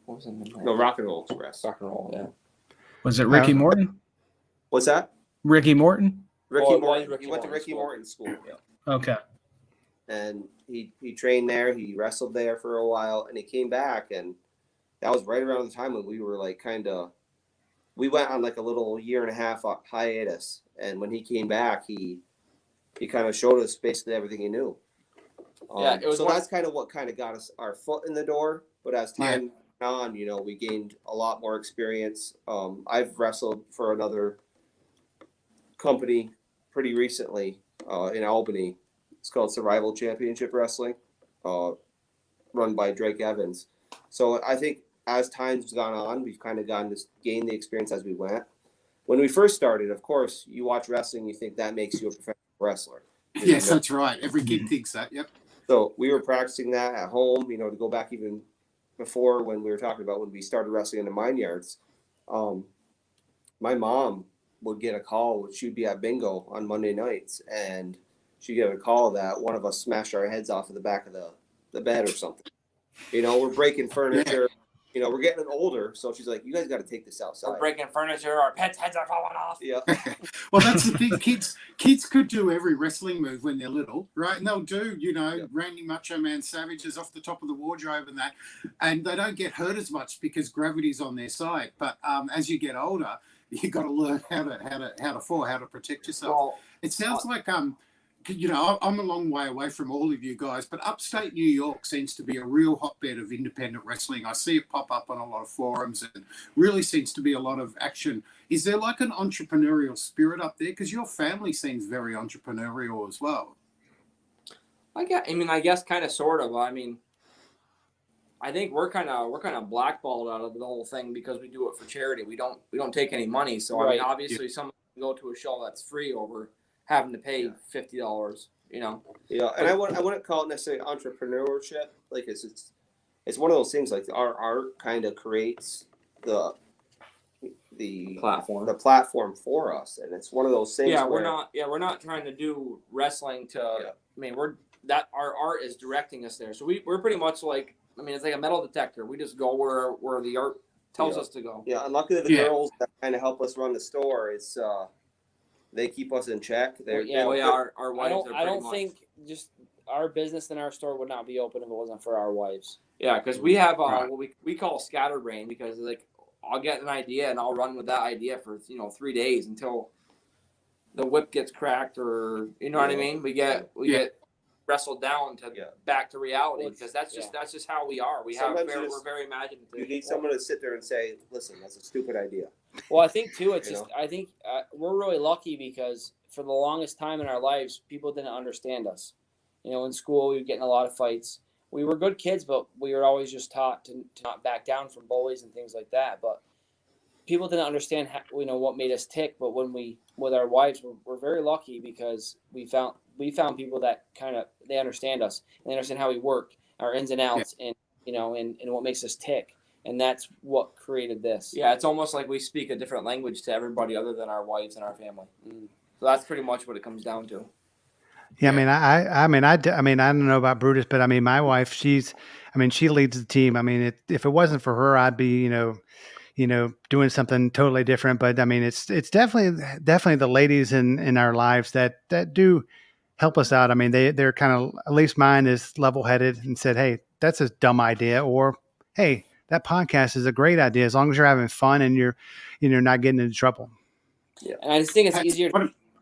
was it? No, Rock and Roll Express. Rock and roll. Yeah. Was it Ricky Morton? What's that? Ricky Morton? Ricky Oh, it was Morton. Ricky He went to Morton Ricky school. Morton School. Yeah. Okay. And he trained there. He wrestled there for a while, and he came back, and that was right around the time when we were like we went on like a little 1.5 year hiatus, and when he came back, he kind of showed us basically everything he knew. Yeah, it was so one- that's kind of what kind of got us our foot in the door. But as time went on, you know, we gained a lot more experience. I've wrestled for another company pretty recently in Albany. It's called Survival Championship Wrestling, run by Drake Evans. So I think as time's gone on, we've kind of gotten to gain the experience as we went. When we first started, of course, you watch wrestling, you think that makes you a professional wrestler. yes, that's right. Every kid thinks that. Yep. So we were practicing that at home, you know, to go back even before when we were talking about when we started wrestling in the mine yards. My mom would get a call. She'd be at bingo on Monday nights, and she'd get a call that one of us smashed our heads off of the back of the bed or something. You know, we're breaking furniture. You know, we're getting older. So she's like, you guys got to take this outside. We're breaking furniture. Our pets' heads are falling off. Yeah. Well, that's the thing. Kids could do every wrestling move when they're little, right? And they'll do, you know, Randy Macho Man Savages off the top of the wardrobe and that, and they don't get hurt as much because gravity's on their side. But as you get older, you got to learn how to fall, how to protect yourself. Well, It sounds like you know, I'm a long way away from all of you guys, but upstate New York seems to be a real hotbed of independent wrestling. I see it pop up on a lot of forums, and really seems to be a lot of action. Is there like an entrepreneurial spirit up there? Because your family seems very entrepreneurial as well. I guess kind of, sort of. I mean, I think we're kind of blackballed out of the whole thing because we do it for charity. We don't take any money. So I mean, obviously, someone can go to a show that's free over having to pay $50. You know. Yeah, and I wouldn't call it necessarily entrepreneurship. Like it's one of those things. Like our art kind of creates the platform for us, and it's one of those things. Yeah, where, we're not trying to do wrestling to. I mean, our art is directing us there. So we're pretty much like, I mean, it's like a metal detector. We just go where the art tells us to go. Yeah, and luckily the girls that kind of help us run the store, it's they keep us in check. Our wives are I don't think just our business and our store would not be open if it wasn't for our wives. Yeah, because we have what we call scatterbrain, because like I'll get an idea and I'll run with that idea for 3 days until the whip gets cracked, or you know what I mean. We get wrestled down to back to reality, because that's just how we are. We're very imaginative. You need someone to sit there and say, "Listen, that's a stupid idea." Well, I think too, I think we're really lucky because for the longest time in our lives, people didn't understand us. You know, in school, we would get in a lot of fights. We were good kids, but we were always just taught to not back down from bullies and things like that. But people didn't understand what made us tick. But when with our wives, we're very lucky because we found people that they understand us and they understand how we work, our ins and outs, and and what makes us tick. and that's what created this. Yeah, it's almost like we speak a different language to everybody other than our wives and our family. So that's pretty much what it comes down to. Yeah, I mean, I don't know about Brutus, but I mean, my wife, she leads the team. I mean, if it wasn't for her, I'd be, doing something totally different. But I mean, it's definitely the ladies in our lives that do help us out. I mean, they're kind of, at least mine is level headed and said, hey, that's a dumb idea, or hey, that podcast is a great idea as long as you're having fun and you're not getting into trouble. Yeah, and I just think it's easier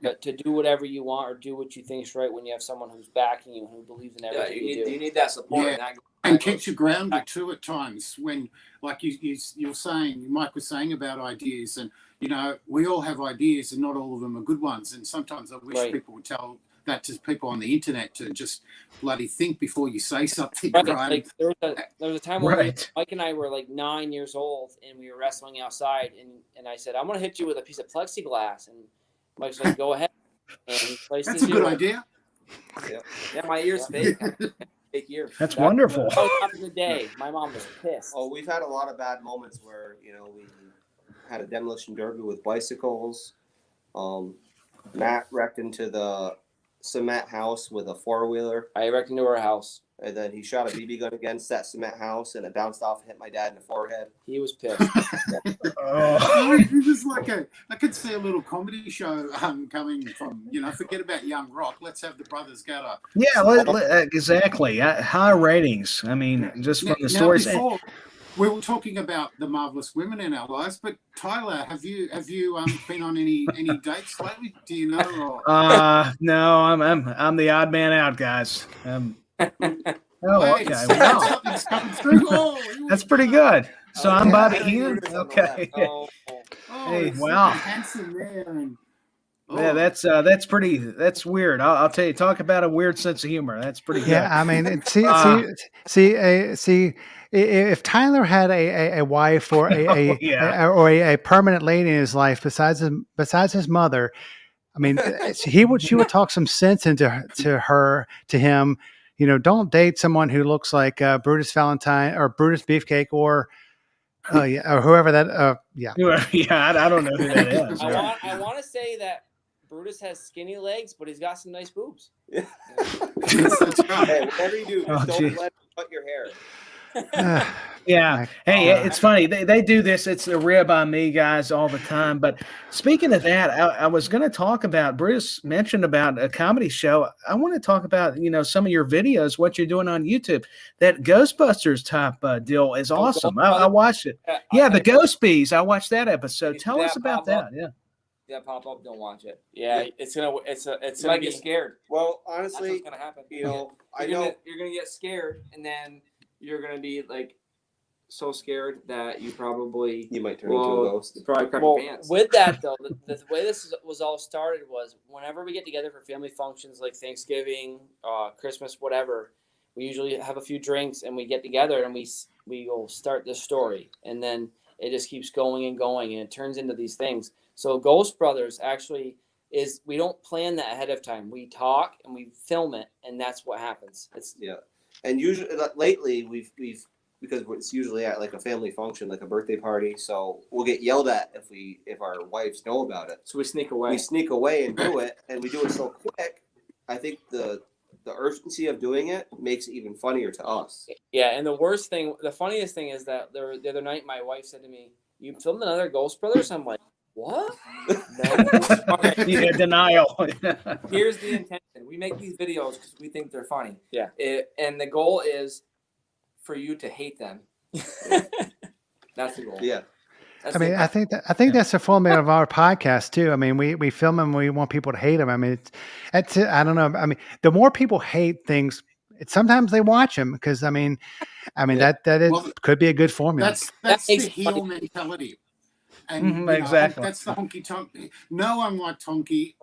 to do whatever you want or do what you think's right when you have someone who's backing you, who believes in everything you do. You need that support. Yeah. And keeps you grounded too at times when, like you're saying, Mike was saying about ideas, and we all have ideas and not all of them are good ones. And sometimes I wish people would tell that to people on the internet to just bloody think before you say something. Right. Like there was a time when Mike and I were like 9 years old and we were wrestling outside, and I said, I'm going to hit you with a piece of plexiglass, and Mike's like, go ahead. And that's a good idea. Yeah, my ears fake. Fake ears. That's wonderful. That was after the day. My mom was pissed. Oh, we've had a lot of bad moments where we had a demolition derby with bicycles. Matt wrecked into the cement house with a 4-wheeler. I wrecked into our house. And then he shot a BB gun against that cement house, and it bounced off and hit my dad in the forehead. He was pissed. It was like I could see a little comedy show coming from, forget about Young Rock. Let's have the Brothers Gaddor. Yeah, exactly. High ratings. I mean, just from the stories. Before, we were talking about the marvelous women in our lives, but Tyler, have you been on any dates lately? Do you know? Or? No, I'm the odd man out, guys. Okay. Wow. That's pretty good. So I'm Bobby Heenan. Okay. Hey, wow. Handsome man. Yeah, that's weird. I'll tell you. Talk about a weird sense of humor. That's pretty good. Yeah, I mean, see. If Tyler had a wife or a permanent lady in his life besides his mother, I mean, she would talk some sense into him. Don't date someone who looks like Brutus Valentine or Brutus Beefcake or whoever that. Yeah, I don't know who that is. I want to say that Brutus has skinny legs, but he's got some nice boobs. Yeah. Hey, whatever you do, just don't let him cut your hair. Yeah. Hey, it's funny. They do this. It's a rib on me, guys, all the time. But speaking of that, I was going to talk about, Bruce mentioned about a comedy show. I want to talk about, some of your videos, what you're doing on YouTube. That Ghostbusters type deal is awesome. I watched it. Yeah, the Ghost Bees. I watched that episode. Tell us about that. Yeah. Yeah, pop up. Don't watch it. Yeah, it's gonna get scared. Well, honestly, that's what's gonna happen. I know you're gonna get scared, and then you're gonna be like so scared that you might turn into a ghost. Probably crap your pants. With that though, the way this was all started was whenever we get together for family functions like Thanksgiving, Christmas, whatever, we usually have a few drinks and we get together and we will start this story, and then it just keeps going and going, and it turns into these things. So Ghost Brothers actually we don't plan that ahead of time. We talk and we film it, and that's what happens. And usually lately we've because it's usually at like a family function, like a birthday party, so we'll get yelled at if our wives know about it. So we sneak away. We sneak away and do it, and we do it so quick. I think the urgency of doing it makes it even funnier to us. Yeah, and the funniest thing is that the other night my wife said to me, "You filmed another Ghost Brothers?" I'm like, what? No. Okay. Denial. Here's the intention. We make these videos because we think they're funny. Yeah. And the goal is for you to hate them. That's the goal. Yeah. I think that's the format of our podcast too. I mean, we film them. We want people to hate them. I mean, it's I don't know. I mean, the more people hate things, sometimes they watch them because that could be a good formula. That's the heel mentality. And exactly. That's the honky tonk. No one liked honky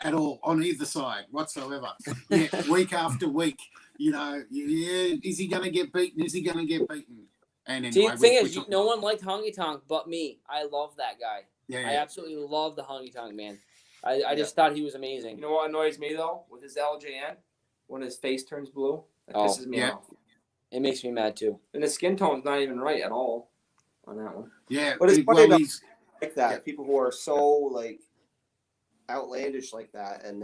at all on either side whatsoever. Yeah, week after week, is he going to get beaten? Is he going to get beaten? And anyway, see, the thing is, no one liked honky tonk but me. I love that guy. Yeah. I absolutely love the honky tonk man. I just thought he was amazing. You know what annoys me though with his LJN? When his face turns blue, it pisses me off. It makes me mad too. And the skin tone's not even right at all. on that one. Yeah, But it's funny well, about he's like that. People who are so like outlandish like that, and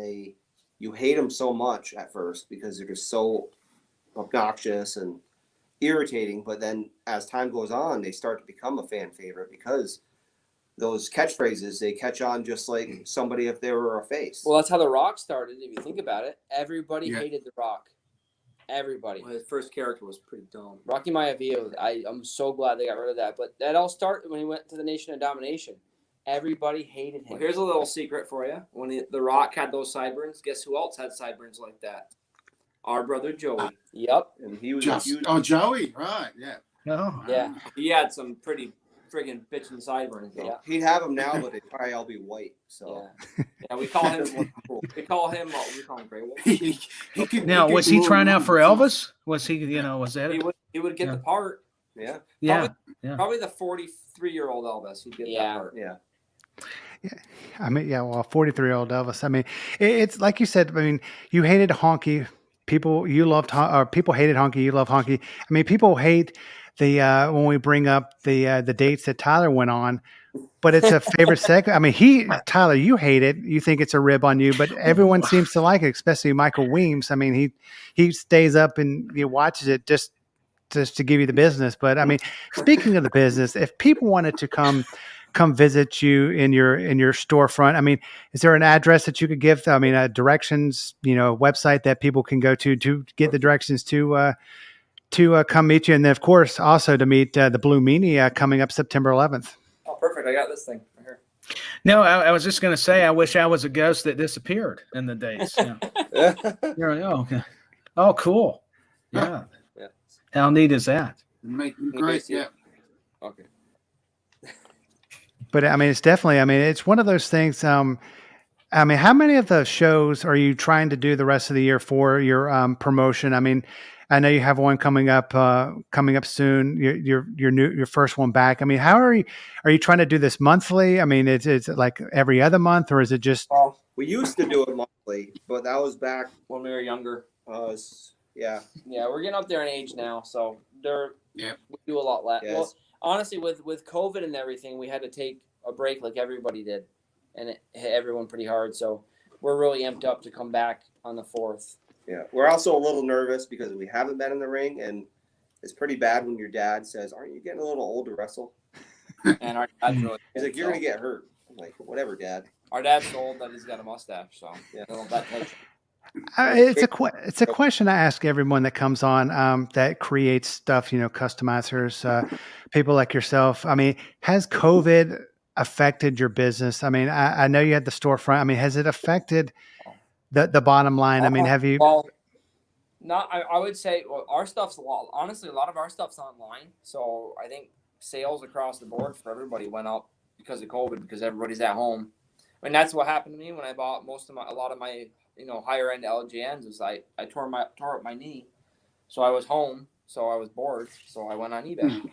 you hate them so much at first because they're just so obnoxious and irritating. But then as time goes on, they start to become a fan favorite because those catchphrases, they catch on just like somebody if they were a face. Well, that's how The Rock started. If you think about it, everybody Yeah. hated The Rock. Everybody. Well, his first character was pretty dumb. Rocky Maivia, I'm so glad they got rid of that. But that all started when he went to the Nation of Domination. Everybody hated him. Well, here's a little secret for you. When The Rock had those sideburns, guess who else had sideburns like that? Our brother Joey. Yep. And he was just a huge. Joey, right? Yeah. No. Yeah. He had some pretty friggin' bitchin' sideburns. Though. Yeah. He'd have them now, but they'd probably all be white. So Yeah, we call him. we call him Grey Wolf. he could, Now, was he move trying out for around. Elvis? Was he, was that He it? would get Yeah. the part. yeah, Yeah. Probably the 43-year-old Elvis. He'd get that part. yeah. I mean, yeah, well, 43-year-old Elvis. I mean, it's like you said. I mean, you hated honky. People you loved, or people hated honky. You love honky. I mean, people hate the when we bring up the dates that Tyler went on. But it's a favorite segment. I mean, Tyler, you hate it. You think it's a rib on you, but everyone seems to like it, especially Michael Weems. I mean, he stays up and he watches it just to give you the business. But I mean, speaking of the business, if people wanted to come visit you in your storefront, I mean, is there an address that you could give? I mean, directions, a website that people can go to get the directions to come meet you, and then of course also to meet the Blue Meanie coming up September 11th. Oh, perfect! I got this thing right here. No, I was just going to say, I wish I was a ghost that disappeared in the dates. Yeah. Okay. Oh, cool. Yeah. Yeah. How neat is that? Make them great. Yeah. Okay. But I mean, it's definitely. I mean, it's one of those things. I mean, how many of the shows are you trying to do the rest of the year for your promotion? I mean, I know you have one coming up soon. Your first one back. I mean, how are you trying to do this monthly? I mean, it's like every other month, or is it just? Well, we used to do it monthly, but that was back. When we were younger. Yeah. Yeah, we're getting up there in age now, so Yeah. we do a lot less. Yes. Well, honestly, with COVID and everything, we had to take a break like everybody did, and it hit everyone pretty hard. So we're really amped up to come back on the 4th. Yeah. We're also a little nervous because we haven't been in the ring, and it's pretty bad when your dad says, "Aren't you getting a little old to wrestle?" And our dad's really He's like, "You're gonna get hurt." I'm like, "Whatever, Dad." Our dad's so old that he's got a mustache, so Yeah. that takes. It's a question I ask everyone that comes on that creates stuff. Customizers, people like yourself. I mean, has COVID affected your business? I mean, I know you had the storefront. I mean, has it affected the bottom line? I mean, have you? Well, I would say our stuff's honestly, a lot of our stuff's online. So I think sales across the board for everybody went up because of COVID, because everybody's at home. I mean, that's what happened to me when I bought a lot of my higher end LGNs. Is I tore up my knee, so I was home, so I was bored, so I went on eBay.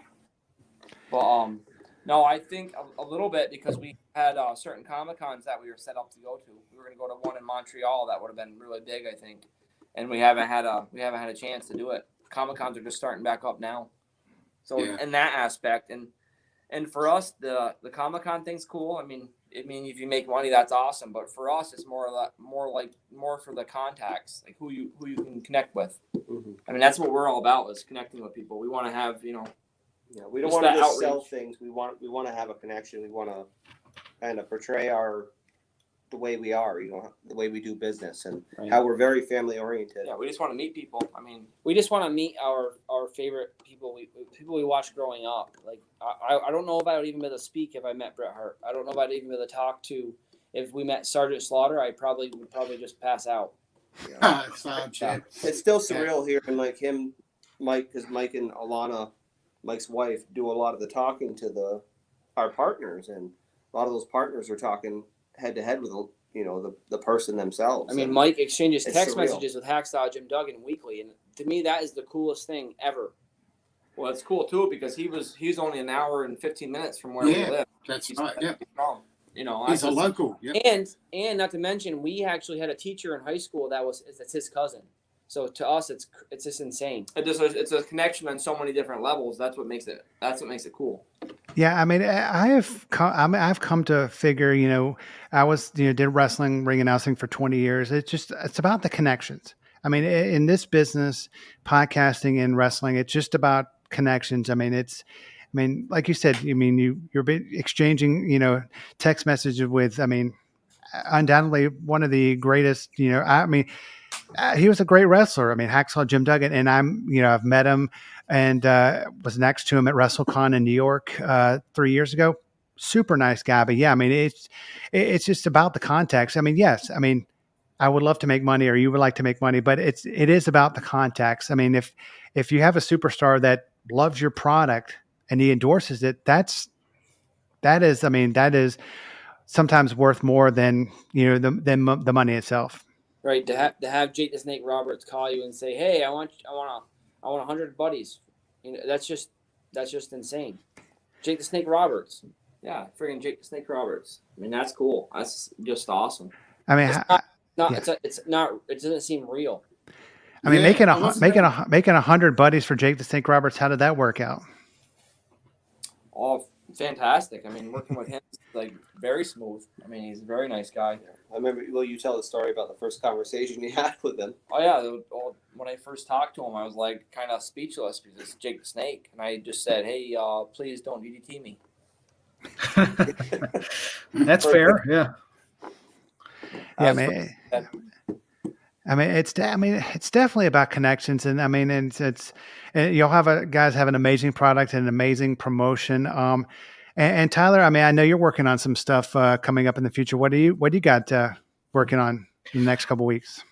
But no, I think a little bit because we had certain Comic-Cons that we were set up to go to. We were going to go to one in Montreal that would have been really big, I think, and we haven't had a chance to do it. Comic-Cons are just starting back up now, so in that aspect, and for us, the Comic-Con thing's cool. I mean, if you make money, that's awesome. But for us, it's more for the contacts, like who you can connect with. Mm-hmm. I mean, that's what we're all about, is connecting with people. We want to have Yeah, we don't Just want to that just sell outreach. things. We want to have a connection. We want to kind of portray the way we are, the way we do business, and how we're very family oriented. we just want to meet people. I mean, We just want to meet our favorite people we watched growing up. Like I don't know if I would even be able to speak if I met Bret Hart. I don't know if I'd even be able to talk to if we met Sergeant Slaughter. I would probably just pass out. It's still surreal hearing like him, Mike, because Mike and Alana, Mike's wife, do a lot of the talking to our partners, and a lot of those partners are talking head to head with the person themselves. I mean, and Mike exchanges it's text surreal. messages with Hacksaw Jim Duggan weekly, and to me, that is the coolest thing ever. well, it's cool too because he's only an hour and 15 minutes from where we live. That's He's right. Yeah. strong. He's a local. Yeah. And not to mention, we actually had a teacher in high school that's his cousin. So to us, it's just insane. It's a connection on so many different levels. That's what makes it cool. Yeah, I mean, I've come to figure, I was, did wrestling ring announcing for 20 years. It's about the connections. I mean, in this business, podcasting and wrestling, it's just about connections. I mean, like you said, you're exchanging, text messages with, undoubtedly one of the greatest, he was a great wrestler. I mean, Hacksaw Jim Duggan, and I've met him and was next to him at WrestleCon in New York 3 years ago. Super nice guy, but yeah, I mean, it's just about the context. I mean, yes, I mean, I would love to make money, or you would like to make money, but it is about the context. I mean, if you have a superstar that loves your product and he endorses it, that is sometimes worth more than the money itself. Right, to have Jake the Snake Roberts call you and say, "Hey, I want 100 buddies," that's just insane. Jake the Snake Roberts. Yeah, friggin' Jake the Snake Roberts. I mean, that's cool. That's just awesome. I mean, it's not. It doesn't seem real. I mean, making 100 buddies for Jake the Snake Roberts. How did that work out? Oh, fantastic. I mean, working with him is like very smooth. I mean, he's a very nice guy. I remember, you tell the story about the first conversation you had with him. Oh, yeah. When I first talked to him, I was like kind of speechless because it's Jake the Snake. And I just said, hey, please don't DDT me. That's fair. Yeah. Yeah, it's definitely about connections, and I mean, it's you'll have guys have an amazing product and an amazing promotion. And Tyler, I mean, I know you're working on some stuff coming up in the future. What do you got working on in the next couple of weeks?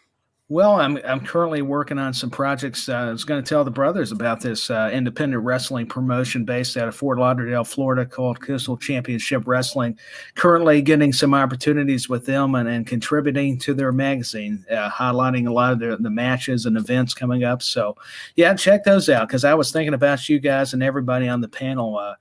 Well, I'm currently working on some projects. I was going to tell the brothers about this independent wrestling promotion based out of Fort Lauderdale, Florida, called Coastal Championship Wrestling. Currently getting some opportunities with them and contributing to their magazine, highlighting a lot of the matches and events coming up. So, yeah, check those out, because I was thinking about you guys and everybody on the panel.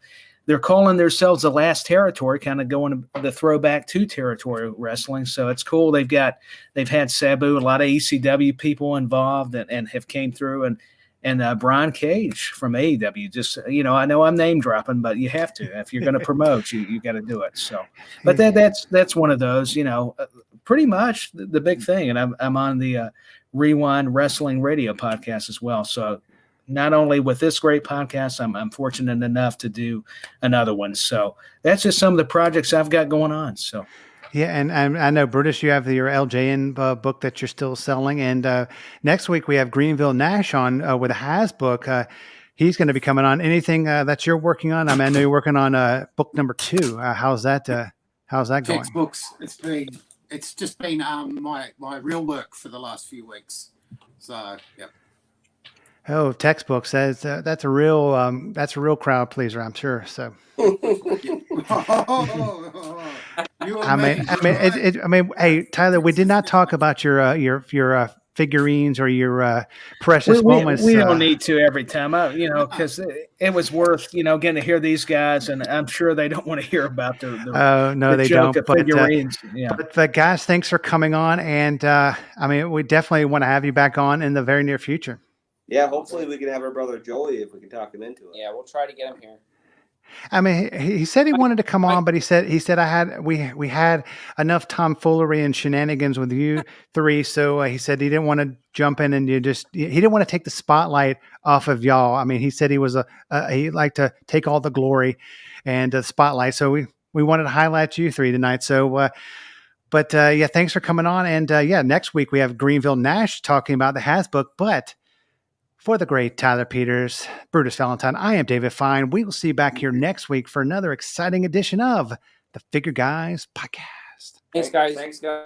They're calling themselves the Last Territory, kind of going the throwback to territory wrestling. So it's cool. They've had Sabu, a lot of ECW people involved, and have came through, and Brian Cage from AEW. Just, I know I'm name dropping, but you have to. If you're going to promote, you got to do it. So, but that's one of those, pretty much the big thing. And I'm on the Rewind Wrestling Radio podcast as well. So not only with this great podcast, I'm fortunate enough to do another one. So that's just some of the projects I've got going on. So. Yeah, and I know, Brutus, you have your LJN book that you're still selling. And next week we have Greenville Nash on with a Has book. He's going to be coming on. Anything that you're working on? I mean, I know you're working on book number 2. How's that going? Textbooks. It's just been my real work for the last few weeks. So, yep. Oh, textbooks. That's a real crowd pleaser, I'm sure. So. Hey, Tyler, we did not talk about your figurines or your precious moments. We don't need to every time, because it was worth, getting to hear these guys, and I'm sure they don't want to hear about they don't. Figurines. But guys, thanks for coming on, and we definitely want to have you back on in the very near future. Yeah, hopefully we can have our brother Joey if we can talk him into it. Yeah, we'll try to get him here. I mean, he said he wanted to come on, but he said we had enough tomfoolery and shenanigans with you three, so he said he didn't want to jump in and he didn't want to take the spotlight off of y'all. I mean, he said he was he liked to take all the glory and the spotlight, so we wanted to highlight you three tonight. So, yeah, thanks for coming on, and next week we have Greenville Nash talking about the Has book, but. For the great Tyler Peters, Brutus Valentine, I am David Fine. We will see you back here next week for another exciting edition of the Figure Guys podcast. Thanks, guys. Thanks, guys.